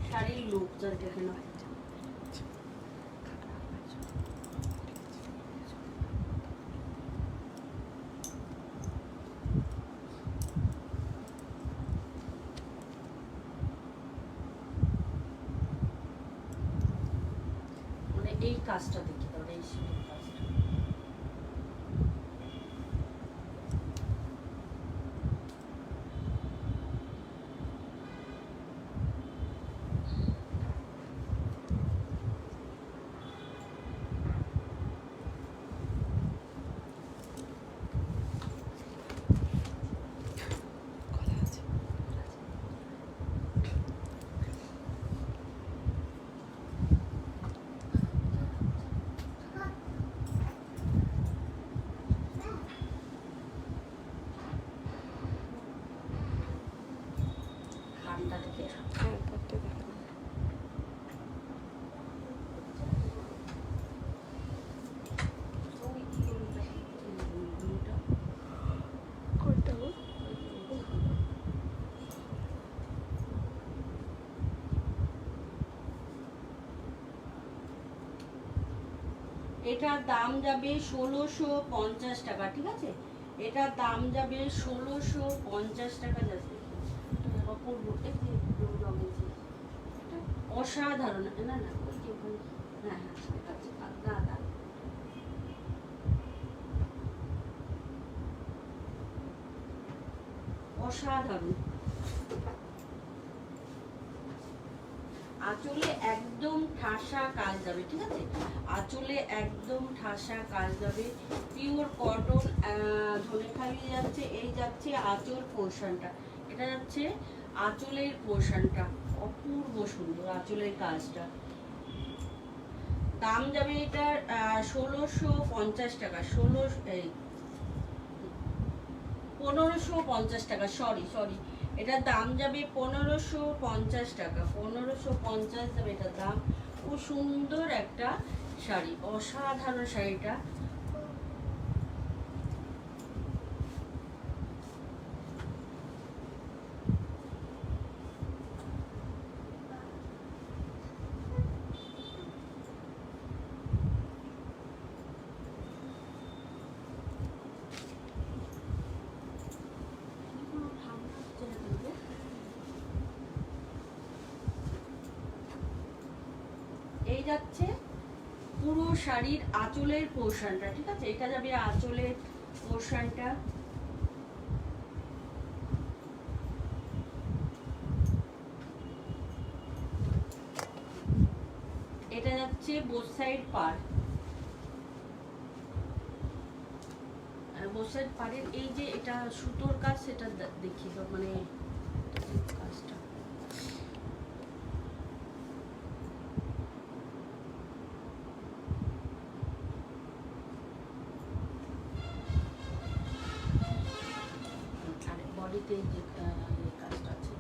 শাড়ির লুক, যা দেখে নাও। কাজটা দেখি তাহলে এই সিঁড়ির কাজটা।
খোলা আছে।
হাড়িটা দেখে
হ্যাঁ, পরটা দেখালাম। কোনটা গো?
এটার দাম যাবে 1650 টাকা, ঠিক আছে? এটার দাম যাবে 1650 টাকা। যাচ্ছে অপূর্ব, এই যে ব্লু রঙের যে, এটা অসাধারণ। না না, ওই যে ওখানে, হ্যাঁ হ্যাঁ ঠিক আছে, না না, অসাধারণ। আঁচলে একদম ঠাসা কাজ যাবে, ঠিক আছে? আঁচলে একদম ঠাসা কাজ যাবে, পিওর কটন। ধনেখালি যাচ্ছে, এই যাচ্ছে আঁচল পোর্শনটা, এটা যাচ্ছে আঁচলের পোর্শনটা, অপূর্ব সুন্দর আঁচলের কাজটা। দাম যাবে এটার 1650 টাকা, 1550 টাকা, সরি সরি, এটার দাম যাবে 1550 টাকা, 1550 যাবে এটার দাম। খুব সুন্দর একটা শাড়ি, অসাধারণ শাড়িটা। এই যাচ্ছে পুরো শাড়ির আঁচলের পোর্শনটা, ঠিক আছে? এটা যাবে আঁচলের পোর্শনটা। এটা যাচ্ছে বোথ সাইড পার, বোথ সাইড পারের এই যে এটা সুতোর কাজ, সেটা দেখি তো, মানে কাজটা বডিতে যে কাজটা আছে।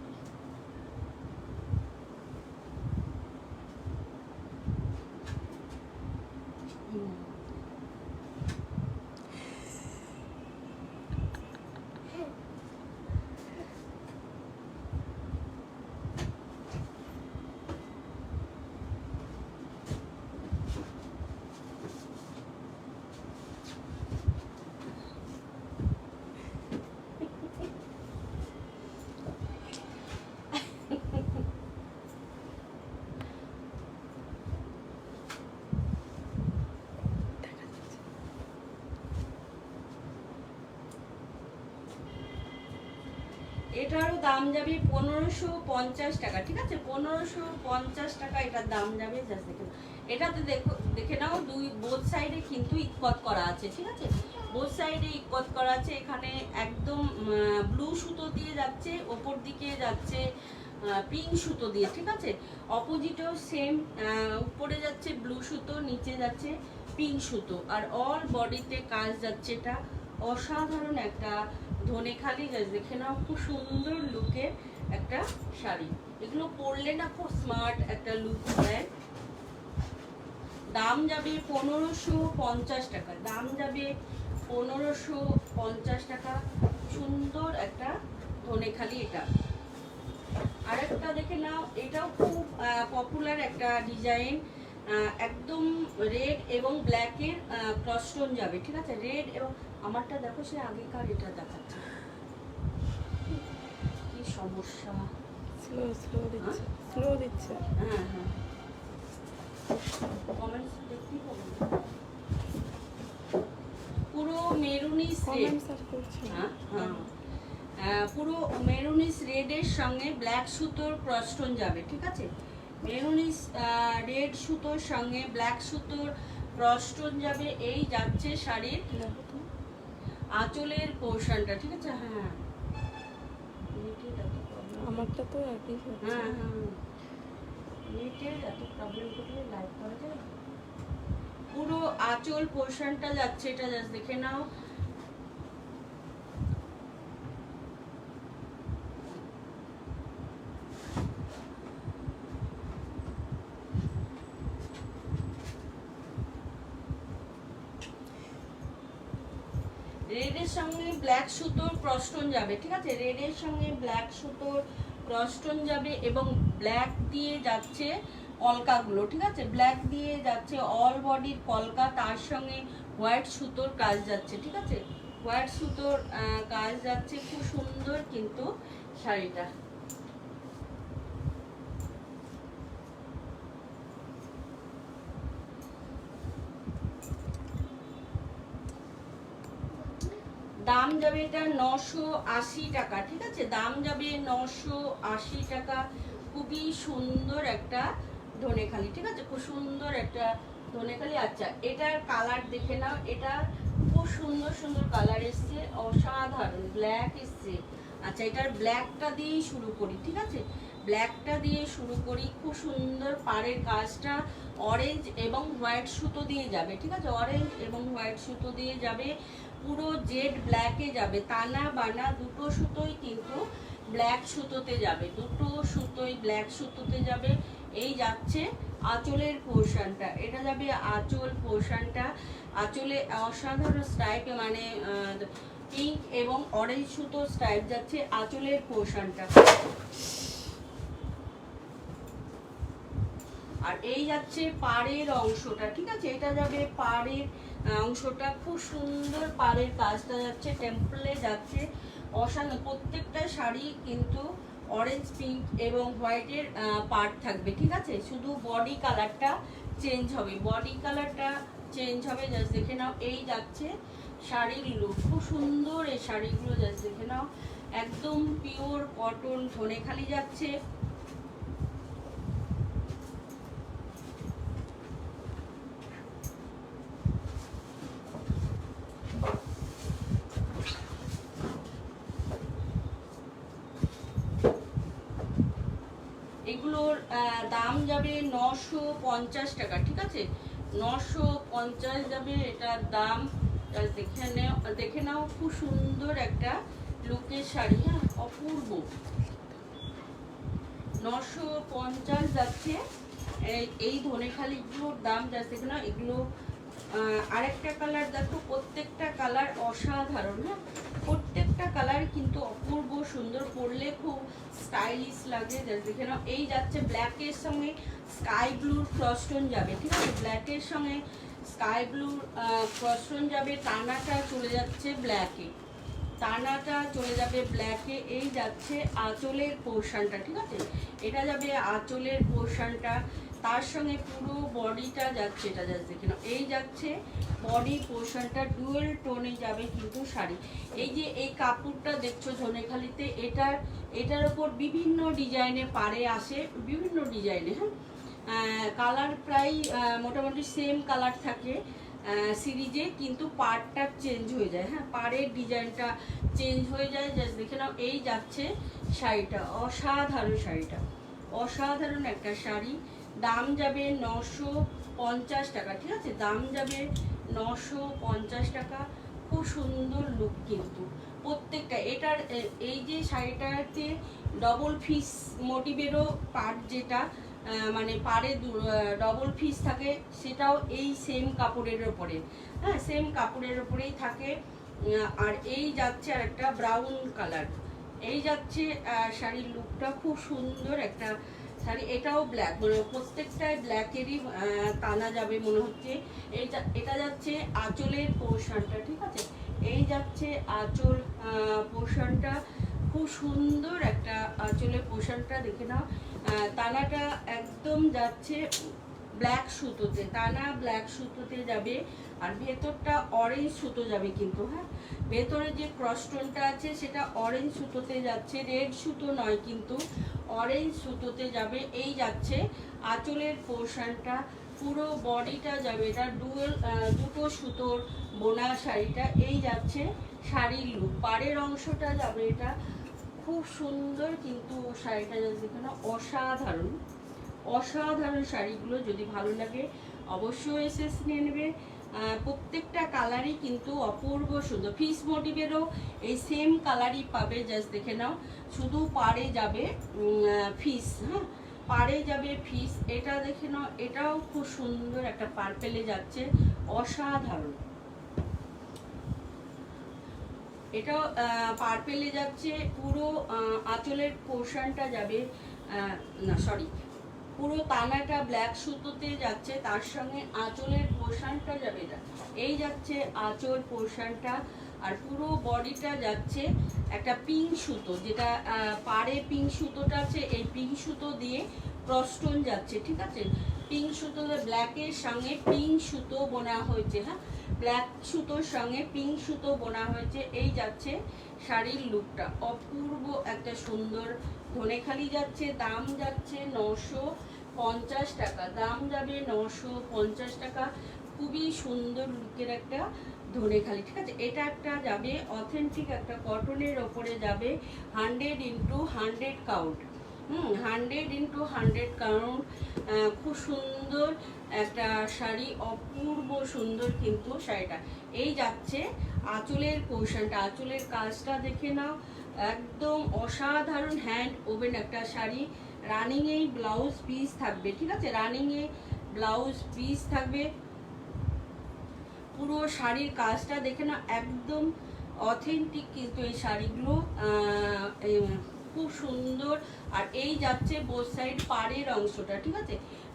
এটারও দাম যাবে 1550 টাকা, ঠিক আছে? 1550 টাকা এটার দাম যাবে। জাস্ট দেখে এটাতে দেখে নাও, বোথ সাইডে কিন্তু ইকত করা আছে, ঠিক আছে? বোথ সাইডে ইকত করা আছে। এখানে একদম ব্লু সুতো দিয়ে যাচ্ছে, ওপর দিকে যাচ্ছে পিঙ্ক সুতো দিয়ে, ঠিক আছে? অপোজিটেও সেম, উপরে যাচ্ছে ব্লু সুতো, নিচে যাচ্ছে পিঙ্ক সুতো, আর অল বডিতে কাজ যাচ্ছে। এটা অসাধারণ একটা ধনেখালি, দেখে নাও, খুব সুন্দর লুকের একটা শাড়ি। এগুলো পরলে না খুব স্মার্ট একটা লুক দেয়। দাম যাবে 1550 টাকা, দাম যাবে 1550 টাকা। সুন্দর একটা ধনেখালি এটা। আরেকটা দেখে নাও, এটাও খুব পপুলার একটা ডিজাইন, একদম রেড এবং ব্ল্যাকের ক্রসটোন যাবে, ঠিক আছে? রেড এবং, আমারটা দেখো সে আগেকার এটা দেখাচ্ছে, কি সমস্যা।
স্লো দিচ্ছে, স্লো দিচ্ছে।
হ্যাঁ হ্যাঁ, কমেন্টস দেখতেই পাবো না। পুরো মেরুনিস রেড,
কমেন্টস আর করছি না।
পুরো মেরুনিস রেডের সঙ্গে ব্ল্যাক সুতোর ক্রসটোন যাবে, ঠিক আছে? মেরুনিস রেড সুতোর সঙ্গে ব্ল্যাক সুতোর ক্রসটোন যাবে। এই যাচ্ছে শাড়ির
দেখো তো।
আঁচলের পোর্শনটা, ঠিক আছে? হ্যাঁ
আমারটা তো একই হচ্ছে।
হ্যাঁ হ্যাঁ, নেটের এত প্রবলেম করলে লাইভ করা যায়? পুরো আঁচল পোর্শনটা যাচ্ছে, এটা জাস্ট দেখে নাও। রেডের সঙ্গে ব্ল্যাক সুতোর ক্রসটোন যাবে, ঠিক আছে? রেডের সঙ্গে ব্ল্যাক সুতোর ক্রসটোন যাবে এবং ব্ল্যাক দিয়ে যাচ্ছে কলকাগুলো, ঠিক আছে? ব্ল্যাক দিয়ে যাচ্ছে অল বডির কলকা, তার সঙ্গে হোয়াইট সুতোর কাজ যাচ্ছে, ঠিক আছে? হোয়াইট সুতোর কাজ যাচ্ছে, খুব সুন্দর কিন্তু শাড়িটা। দাম যাবে এটা 980 টাকা, ঠিক আছে? দাম যাবে 980 টাকা। খুবই সুন্দর একটা ধনেখালি, ঠিক আছে? খুব সুন্দর একটা ধনেখালি। আচ্ছা, এটার কালার দেখে নাও। এটা খুব সুন্দর সুন্দর কালার এসছে, অসাধারণ ব্ল্যাক এসছে। আচ্ছা, এটার ব্ল্যাকটা দিয়েই শুরু করি, ঠিক আছে? ব্ল্যাকটা দিয়ে শুরু করি। খুব সুন্দর পাড়ের কাজটা অরেঞ্জ এবং হোয়াইট সুতো দিয়ে যাবে, ঠিক আছে? অরেঞ্জ এবং হোয়াইট সুতো দিয়ে যাবে, পুরো জেড ব্ল্যাকে যাবে। টানা বানা দুটো সুতোই কিন্তু ব্ল্যাক সুতোতে যাবে, দুটো সুতোই ব্ল্যাক সুতোতে যাবে। এই যাচ্ছে আঁচলের পোর্শনটা, এটা যাবে আঁচল পোর্শনটা। আঁচলে অসাধারণ স্টাইপ, মানে পিঙ্ক এবং অরেঞ্জ সুতো স্টাইপ যাচ্ছে আঁচলের পোর্শনটা। আর এই যাচ্ছে পাড়ের অংশটা, ঠিক আছে? এটা যাবে পাড়ের অংশটা, খুব সুন্দর পাড়ের কাজটা যাচ্ছে, টেম্পলে যাচ্ছে অসাধারণ। প্রত্যেকটা শাড়ি কিন্তু অরেঞ্জ, পিঙ্ক এবং হোয়াইটের পার্ট থাকবে, ঠিক আছে? শুধু বডি কালারটা চেঞ্জ হবে, বডি কালারটা চেঞ্জ হবে। জাস্ট দেখে নাও। এই যাচ্ছে শাড়ির লুক, খুব সুন্দর এই শাড়িগুলো, জাস্ট দেখে নাও। একদম পিওর কটন ধনেখালি যাচ্ছে। এগুলোর দাম যাবে 950 টাকা, ঠিক আছে? 950 যাবে এটার দাম। দেখে নাও, খুব সুন্দর একটা লুকের শাড়ি, হ্যাঁ, অপূর্ব। 950 যাচ্ছে এই ধনেখালিগুলোর দাম। জাস্ট দেখে নাও। এগুলো আরেকটা কালার দেখো, প্রত্যেকটা কালার অসাধারণ, হ্যাঁ, প্রত্যেকটা কালার কিন্তু অপূর্ব সুন্দর, পরলে খুব স্টাইলিশ লাগে। জাস্ট দেখে নাও। এই যাচ্ছে ব্ল্যাকের সঙ্গে স্কাই ব্লুর ক্রসটোন যাবে, ঠিক আছে? ব্ল্যাকের সঙ্গে স্কাই ব্লুর ক্রসটোন যাবে। টানাটা চলে যাচ্ছে ব্ল্যাকে, টানাটা চলে যাবে ব্ল্যাকে। এই যাচ্ছে আঁচলের পোর্শনটা, ঠিক আছে? এটা যাবে আঁচলের পোর্শনটা, তার সঙ্গে পুরো বডিটা যাচ্ছে। এটা জাস্ট দেখে নাও। এই যাচ্ছে বডি পোর্শনটা, ডুয়েল টোনে যাবে কিন্তু শাড়ি। এই যে এই কাপড়টা দেখছো ধনেখালিতে, এটার ওপর বিভিন্ন ডিজাইনে পাড়ে আসে, বিভিন্ন ডিজাইনে, হ্যাঁ। কালার প্রায় মোটামুটি সেম কালার থাকে সিরিজে, কিন্তু পাড়টা চেঞ্জ হয়ে যায়, হ্যাঁ, পাড়ের ডিজাইনটা চেঞ্জ হয়ে যায়। জাস্ট দেখে নাও। এই যাচ্ছে শাড়িটা, অসাধারণ শাড়িটা, অসাধারণ একটা শাড়ি। দাম যাবে 950 টাকা, ঠিক আছে? দাম যাবে 950 টাকা। খুব সুন্দর লুক কিন্তু প্রত্যেকটা। এটার এই যে শাড়িটাতে ডবল ফিস মোটিভেরও পার্ট, যেটা মানে পাড়ে ডবল ফিস থাকে, সেটাও এই সেম কাপড়ের ওপরে, হ্যাঁ, সেম কাপড়ের ওপরেই থাকে। আর এই যাচ্ছে আর একটা ব্রাউন কালার। এই যাচ্ছে শাড়ির লুকটা, খুব সুন্দর একটা শাড়ি। এটাও ব্ল্যাক, মানে প্রত্যেকটাই ব্ল্যাকেরই টানা যাবে মনে হচ্ছে। এটা যাচ্ছে আঁচলের পোর্শনটা, ঠিক আছে? এই যাচ্ছে আঁচল পোর্শনটা, খুব সুন্দর একটা আঁচলের পোর্শনটা, দেখে নাও। টানাটা একদম যাচ্ছে ব্ল্যাক সুতোতে, টানা ব্ল্যাক সুতোতে যাবে। আর ভেতরটা অরেঞ্জ সুতো যাবে কিন্তু, হ্যাঁ ভেতরে যে ক্রসস্টোনটা আছে সেটা অরেঞ্জ সুতোতে যাচ্ছে, রেড সুতো নয় কিন্তু, অরেঞ্জ সুতোতে যাবে। এই যাচ্ছে আঁচলের পোর্শনটা, পুরো বডিটা যাবে এটা দুটো সুতোর বোনা শাড়িটা। এই যাচ্ছে শাড়ির লুক, পাড়ের অংশটা যাবে এটা খুব সুন্দর কিন্তু শাড়িটা যাচ্ছে এখানে অসাধারণ অসাধারণ। শাড়িগুলো যদি ভালো লাগে অবশ্যই এসএস নিয়ে নেবে। প্রত্যেকটা কালারই কিন্তু অপূর্ব সুন্দর। ফিস মোটিভেরও এই সেম কালারই পাবে, জাস্ট দেখে নাও। শুধু পাড়ে যাবে ফিস, হ্যাঁ পাড়ে যাবে ফিস। এটা দেখে নাও, এটাও খুব সুন্দর একটা পার্পেলে যাচ্ছে, অসাধারণ। এটাও পার্পেলে যাচ্ছে, পুরো আঁচলের পোর্শনটা যাবে, না সরি, পুরো তানাটা ব্ল্যাক সুতোতে যাচ্ছে, তার সঙ্গে আঁচলের পোর্শনটা যাবে এটা। এই যাচ্ছে আঁচল পোর্শনটা, আর পুরো বডিটা যাচ্ছে একটা পিঙ্ক সুতো, যেটা পাড়ে পিঙ্ক সুতোটা আছে, এই পিঙ্ক সুতো দিয়ে ক্রসস্টোন যাচ্ছে, ঠিক আছে। পিঙ্ক সুতো, ব্ল্যাকের সঙ্গে পিঙ্ক সুতো বোনা হয়েছে, হ্যাঁ ব্ল্যাক সুতোর সঙ্গে পিঙ্ক সুতো বোনা হয়েছে। এই যাচ্ছে শাড়ির লুকটা, অপূর্ব একটা সুন্দর। ধনেখালি যাচ্ছে, দাম যাচ্ছে 950 টাকা, দাম যাবে 950 টাকা। খুবই সুন্দর লুকের একটা ধনেখালি, ঠিক আছে। এটা একটা যাবে অথেন্টিক একটা কটনের ওপরে যাবে 100x100 কাউন্ট, 100x100 কাউন্ট। খুব সুন্দর একটা শাড়ি, অপূর্ব সুন্দর কিন্তু শাড়িটা। এই যাচ্ছে আঁচলের পোর্শনটা, আঁচলের কাজটা দেখে নাও, একদম অসাধারণ। হ্যান্ড ওভেন একটা শাড়ি, রানিং এই ব্লাউজ পিস থাকবে, ঠিক আছে, রানিং এ ব্লাউজ পিস থাকবে। পুরো শাড়ির কাজটা দেখে নাও, একদম অথেন্টিক কিন্তু এই শাড়িগুলো, খুব সুন্দর। আর এই যাচ্ছে বোথ সাইড পাড়ের অংশটা, ঠিক আছে,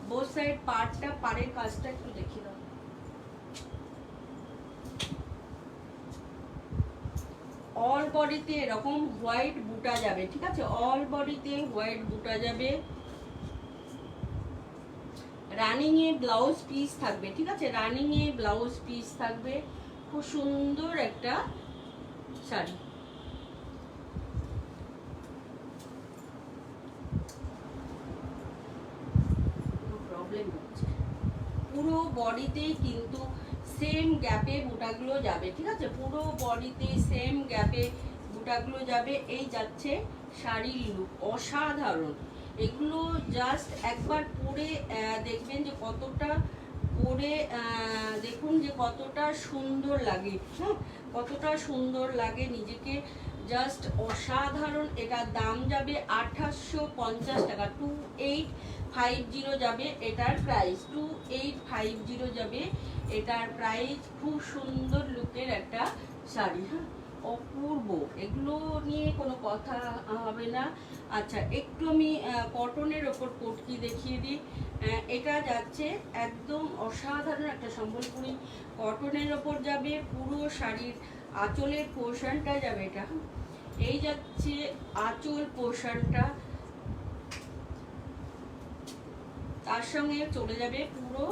বোথ সাইড পাড়টা, পাড়ের কাজটা একটু দেখিয়ে দাও। অল বডিতে এরকম হোয়াইট বুটা যাবে, ঠিক আছে, অল বডিতে হোয়াইট বুটা যাবে। রানিং এ ব্লাউজ পিস থাকবে, ঠিক আছে, রানিং এ ব্লাউজ পিস থাকবে। খুব সুন্দর একটা শাড়ি। প্রবলেম হচ্ছে, পুরো বডিতেই কিন্তু সেম গ্যাপে বুটাগুলো যাবে, ঠিক আছে, পুরো বডিতে সেম গ্যাপে বুটাগুলো যাবে। এই যাচ্ছে শাড়ির লুক, অসাধারণ। এগুলো জাস্ট একবার পরে দেখবেন যে কতটা, পরে দেখুন যে কতটা সুন্দর লাগে, হ্যাঁ কতটা সুন্দর লাগে নিজেকে, জাস্ট অসাধারণ। এটার দাম যাবে 2850 টাকা, 2850 যাবে এটার প্রাইস, 2850 যাবে এটার প্রাইস। খুব সুন্দর লুকের একটা শাড়ি, হ্যাঁ অপূর্ব, এগুলো নিয়ে কোনো কথা হবে না। আচ্ছা একটু আমি কটনের ওপর কোটকি দেখিয়ে দিই। এটা যাচ্ছে একদম অসাধারণ একটা সম্বলপুরি কটনের ওপর যাবে, পুরো শাড়ির আঁচলের পোর্শনটা যাবে এটা, এই যাচ্ছে আঁচল পোর্শনটা, তার সঙ্গে চলে যাবে পুরো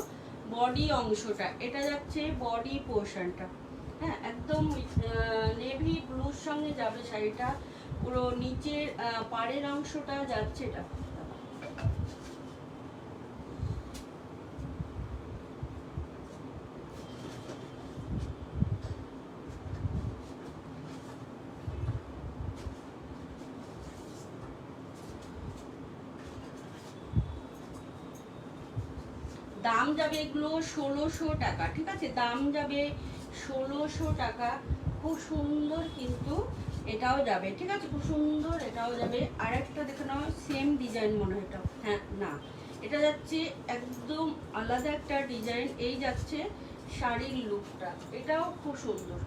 বডি অংশটা। এটা যাচ্ছে বডি পোর্শনটা, হ্যাঁ একদম নেভি ব্লুর সঙ্গে যাবে শাড়িটা। পুরো নিচের পাড়ের অংশটা যাচ্ছে এটা। দাম যাবে এগুলো 1600 টাকা, ঠিক আছে, দাম যাবে 1600 টাকা। খুব সুন্দর কিন্তু এটাও যাবে, ঠিক আছে, খুব সুন্দর এটাও যাবে। আর একটা দেখে নাও, সেম ডিজাইন মনে হয় এটাও, হ্যাঁ না এটা যাচ্ছে একদম আলাদা একটা ডিজাইন। এই যাচ্ছে শাড়ির লুকটা, এটাও খুব সুন্দর।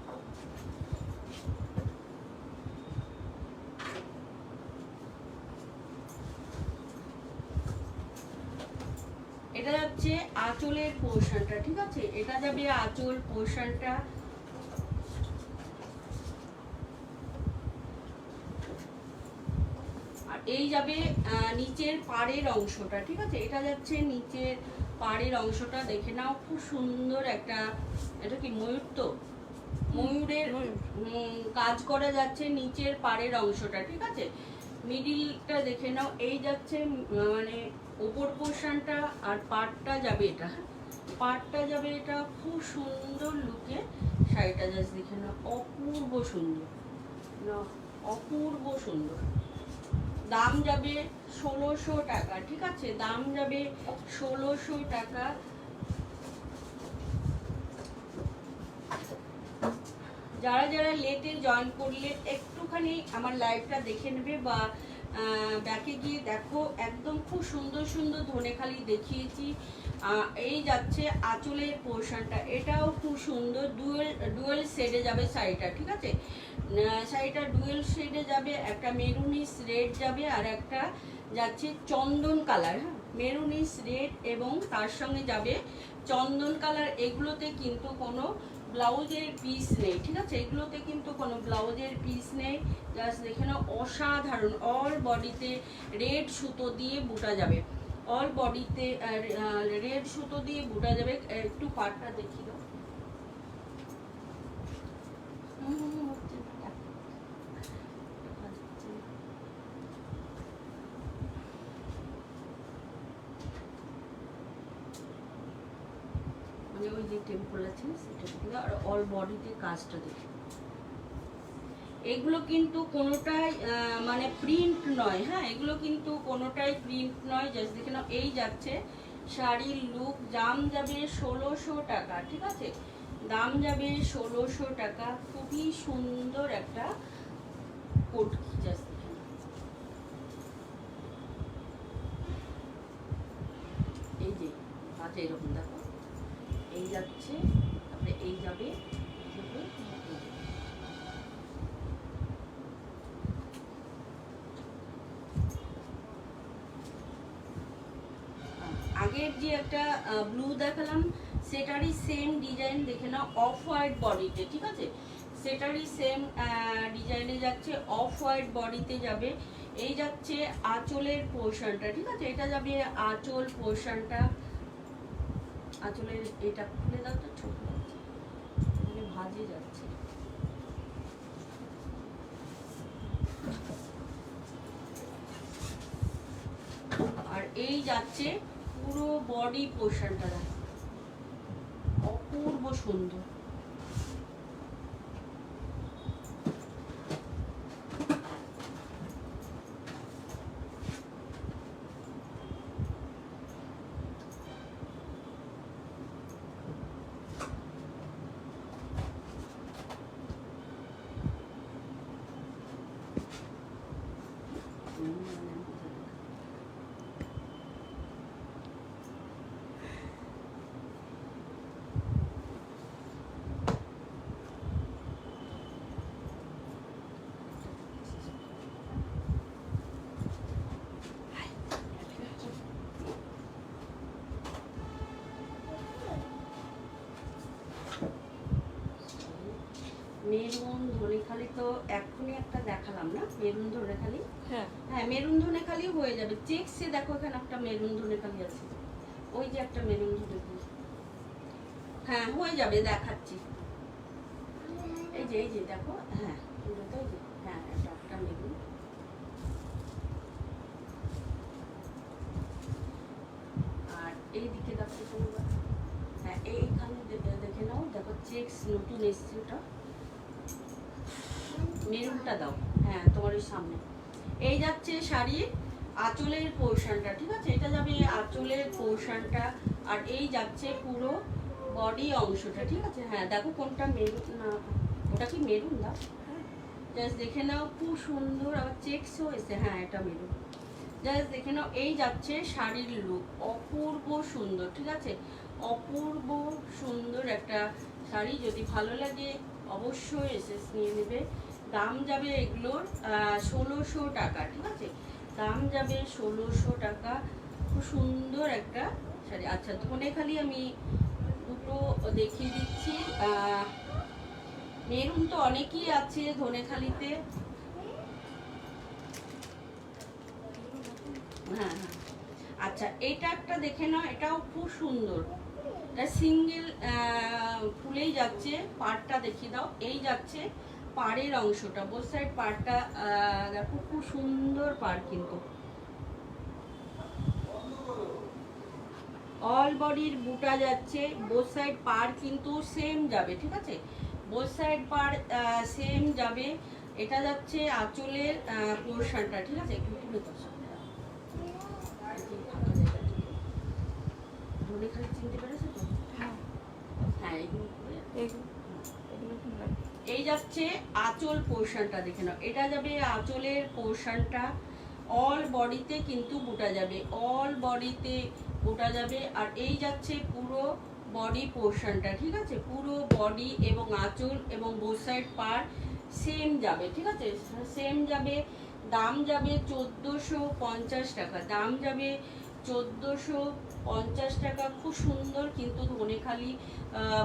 এটা যাচ্ছে আঁচলের পোর্শনটা, ঠিক আছে, এটা যাবে আঁচল পোর্শনটা। আর এই যাবে নিচের পাড়ের অংশটা, ঠিক আছে, এটা যাচ্ছে নিচের পাড়ের অংশটা দেখে নাও, খুব সুন্দর একটা, এটা কি ময়ূর? তো ময়ূরের কাজ করা যাচ্ছে নিচের পাড়ের অংশটা, ঠিক আছে। মিডিলটা দেখে নাও, এই যাচ্ছে মানে ওপর পোর্শনটা, আর পাড়টা যাবে এটা, পাড়টা যাবে এটা, খুব সুন্দর লুকে শাড়িটা জাস্ট দেখে নাও, অপূর্ব সুন্দর না, অপূর্ব সুন্দর। দাম যাবে 1600 টাকা, ঠিক আছে, দাম যাবে 1600 টাকা। যারা যারা লেটে জয়েন করলে একটুখানি আমার লাইভটা দেখে নেবে, বা ব্যাকে গিয়ে দেখো, একদম খুব সুন্দর সুন্দর ধনেখালি দেখিয়েছি। এই যাচ্ছে আঁচলের পোর্শনটা, এটাও খুব সুন্দর, ডুয়েল শেডে যাবে শাড়িটা, ঠিক আছে। শাড়িটা ডুয়েল শেডে যাবে, একটা মেরুনিশ রেড যাবে, আর একটা যাচ্ছে চন্দন কালার, হ্যাঁ, মেরুনিশ রেড এবং তার সঙ্গে যাবে চন্দন কালার। এগুলোতে কিন্তু কোনো ব্লাউজের পিস নেই, ঠিক আছে, এগুলোতে কিন্তু কোনো ব্লাউজের পিস নেই। জাস্ট দেখে নাও, অসাধারণ। অল বডিতে রেড সুতো দিয়ে বুটা যাবে, অল বডিতে রেড সুতো দিয়ে বুটা যাবে। একটু পাটটা দেখি দাও। মানে ওই যে টেম্পল আছে সেটা থেকে, আর অল বডিতে কাজটা দেখি। এগুলো কিন্তু কোনোটাই মানে প্রিন্ট নয়, হ্যাঁ, এগুলো কিন্তু কোনোটাই প্রিন্ট নয়। জাস্ট দেখে নাও, এই যাচ্ছে শাড়ির লুক। দাম যাবে 1600 টাকা, ঠিক আছে, দাম যাবে 1600 টাকা। খুবই সুন্দর একটা কোট, জাস্ট দেখে নাও। এই যে আচ্ছা, এরকম দেখো, এই যাচ্ছে, তারপরে এই যাবে, আগের যে একটা ব্লু দেখালাম সেটারই সেম ডিজাইন দেখে নাও, অফ হোয়াইট বডিতে, ঠিক আছে, সেটারই সেম ডিজাইনে যাচ্ছে, অফ হোয়াইট বডিতে যাবে। এই যাচ্ছে আঁচলের পোর্শনটা, ঠিক আছে, এটা যাবে আঁচল পোর্শনটা। আঁচলের এটা খুলে দাও তো, ছোট ভাজে যাচ্ছে। আর এই যাচ্ছে পুরো বডি পোর্শনটা, অপূর্ব সুন্দর। মেরুন ধনেখালি তো এখনই একটা দেখালাম না, মেরুন ধনেখালি,
হ্যাঁ
হ্যাঁ, মেরুন ধনেখালি হয়ে যাবে। চেকসে দেখো, এখানে একটা মেরুন ধনেখালি আছে, ওই যে একটা মেরুন ধনেখালি, হ্যাঁ, হয়ে যাবে, দেখাচ্ছি। এই যে দেখো, হ্যাঁ, পুরোটাই যে, হ্যাঁ, এটা একটা মেরুন। আর এইদিকে দেখো তোমরা, হ্যাঁ, এইখানে দেখে নাও, দেখো চেকস নতুন এসছে, ওটা মেরুনটা দাও, হ্যাঁ, তোমার ওই সামনে। এই যাচ্ছে শাড়ির আঁচলের পোর্শনটা, ঠিক আছে, এটা যাবে আঁচলের পোর্শনটা। আর এই যাচ্ছে পুরো বডি অংশটা, ঠিক আছে, হ্যাঁ, দেখো কোনটা মেরুন, না ওটা কি মেরুন, দাও, জাস্ট দেখে নাও, খুব সুন্দর। আবার চেকসও এসে, হ্যাঁ, এটা মেরুন। জাস্ট দেখে নাও, এই যাচ্ছে শাড়ির লুক, অপূর্ব সুন্দর, ঠিক আছে, অপূর্ব সুন্দর একটা শাড়ি। যদি ভালো লাগে অবশ্যই এসএস নিয়ে নেবে। দাম যাবে এগুলোর 1600 টাকা, ঠিক আছে, দাম যাবে 1600 টাকা। খুব সুন্দর একটা শাড়ি। আচ্ছা, ধনেখালি আমি দুটো দেখিয়ে দিচ্ছি। মেরুন তো অনেকই আছে ধনেখালিতে, হ্যাঁ হ্যাঁ, আচ্ছা এটা একটা দেখে নাও, এটাও খুব সুন্দর, এটা সিঙ্গেল ফুলেই যাচ্ছে। পাড়টা দেখিয়ে দাও, এই যাচ্ছে পাড়ের অংশটা, বোথ সাইড পাড়টা দেখো খুব সুন্দর পাড়, কিন্তু অল বডির বুটা যাচ্ছে, বোথ সাইড পাড় কিন্তু সেম যাবে, ঠিক আছে, বোথ সাইড পাড় সেম যাবে। এটা যাচ্ছে আঁচলের পোর্শনটা, ঠিক আছে, একটু তুলে তো চিনতে পেরেছো তো?
হ্যাঁ,
হ্যাঁ এগুলো
এগুলো কি না?
এই যাচ্ছে আঁচল পোর্শনটা, দেখে নাও, এটা যাবে আঁচলের পোর্শনটা, অল বডিতে কিন্তু বুটা যাবে, অল বডিতে বুটা যাবে। আর এই যাচ্ছে পুরো বডি পোর্শনটা, ঠিক আছে, পুরো বডি এবং আঁচল এবং বোথ সাইড পার সেম যাবে, ঠিক আছে, সেম যাবে। দাম যাবে 1450 টাকা, দাম যাবে 1450 টাকা। খুব সুন্দর কিন্তু ধনেখালি,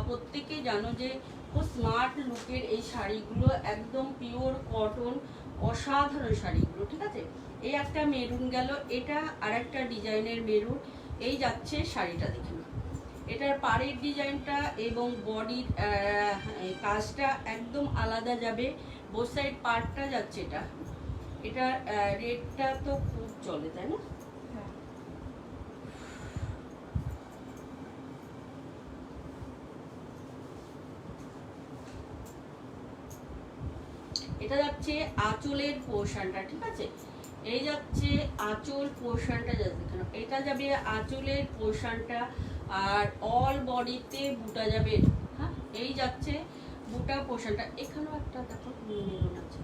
প্রত্যেকে জানো যে খুব স্মার্ট লুকের এই শাড়িগুলো, একদম পিওর কটন, অসাধারণ শাড়িগুলো, ঠিক আছে। এই একটা মেরুন গেল, এটা আর একটা ডিজাইনের মেরুন। এই যাচ্ছে শাড়িটা, দেখে নাও, এটার পাড়ের ডিজাইনটা এবং বডির কাজটা একদম আলাদা যাবে, বোথ সাইড পার্টটা যাচ্ছে এটা। এটার রেটটা তো খুব চলে, তাই না?
হ্যাঁ,
এটা যাচ্ছে আঁচলের পোর্শনটা, ঠিক আছে, এই যাচ্ছে আঁচল পোর্শনটা, যাচ্ছে দেখেন, এটা যাবে আঁচলের পোর্শনটা, আর অল বডিতে বুটা যাবে, হ্যাঁ, এই যাচ্ছে বুটা পোর্শনটা। এখানেও একটা দেখো মেরুন আছে,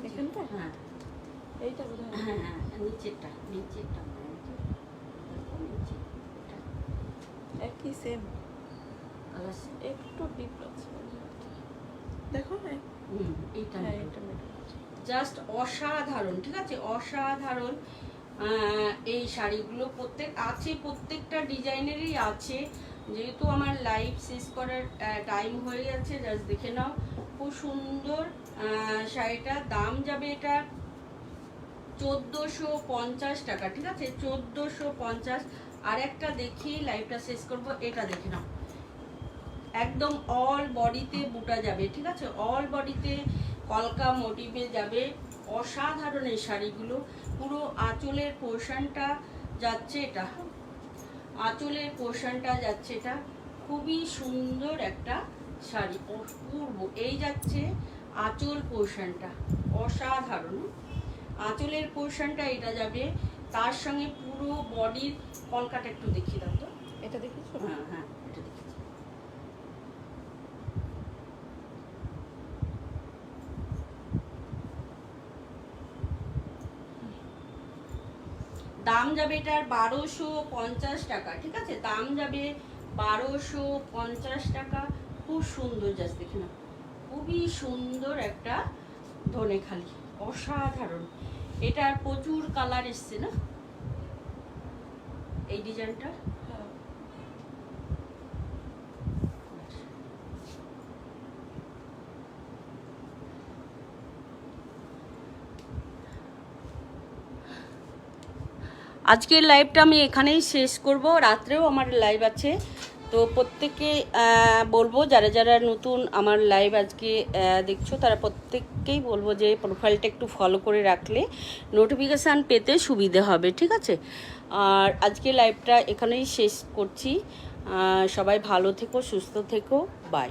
এখানটা?
হ্যাঁ
এইটা বোধহয়।
হ্যাঁ হ্যাঁ, নিচেরটা নিচেরটা দেখো, নিচে এটা
একই সেম,
কালার,
একটু ডিপ আছে দেখো। হ্যাঁ,
এইটা
হ্যাঁ, এটা মিডল আছে।
জাস্ট অসাধারণ, ঠিক আছে, অসাধারণ। এই শাড়িগুলো প্রত্যেক আছে, প্রত্যেকটা ডিজাইনেরই আছে। যেহেতু আমার লাইভ শেষ করার টাইম হয়ে গেছে, জাস্ট দেখে নাও, খুব সুন্দর শাড়িটা। দাম যাবে এটা 1450 টাকা, ঠিক আছে, 1450। আর একটা দেখি লাইভটা শেষ করব, এটা দেখে নাও, একদম অল বডিতে বুটা যাবে, ঠিক আছে, অল বডিতে কলকা মোটিভে যাবে, অসাধারণ এই শাড়িগুলো। পুরো আঁচলের পোর্শনটা যাচ্ছে এটা, আঁচলের পোর্শনটা যাচ্ছে এটা, খুবই সুন্দর একটা শাড়ি, অপূর্ব। এই যাচ্ছে আঁচল পোর্শনটা, অসাধারণ আঁচলের পোর্শনটা এটা যাবে, তার সঙ্গে পুরো বডির কলকাটা একটু দেখিয়ে দাও তো।
এটা দেখেছো?
হ্যাঁ হ্যাঁ, এটা দেখেছি। দাম যাবে এটার 1250 টাকা, ঠিক আছে, দাম যাবে 1250 টাকা। খুব সুন্দর, জাস্ট দেখে না, খুবই সুন্দর একটা ধনেখালি, অসাধারণ। এটার প্রচুর কালার এসছে না এই ডিজাইনটা।
হ্যাঁ,
আজকের লাইভটা আমি এখানেই শেষ করব, রাত্রেও আমার লাইভ আছে। তো প্রত্যেককে বলবো, যারা যারা নতুন আমার লাইভ আজকে দেখছো, তারা প্রত্যেককেই বলবো যে প্রোফাইলটা একটু ফলো করে রাখলে নোটিফিকেশান পেতে সুবিধে হবে, ঠিক আছে। আর আজকে লাইভটা এখানেই শেষ করছি। সবাই ভালো থেকো, সুস্থ থেকো, বাই।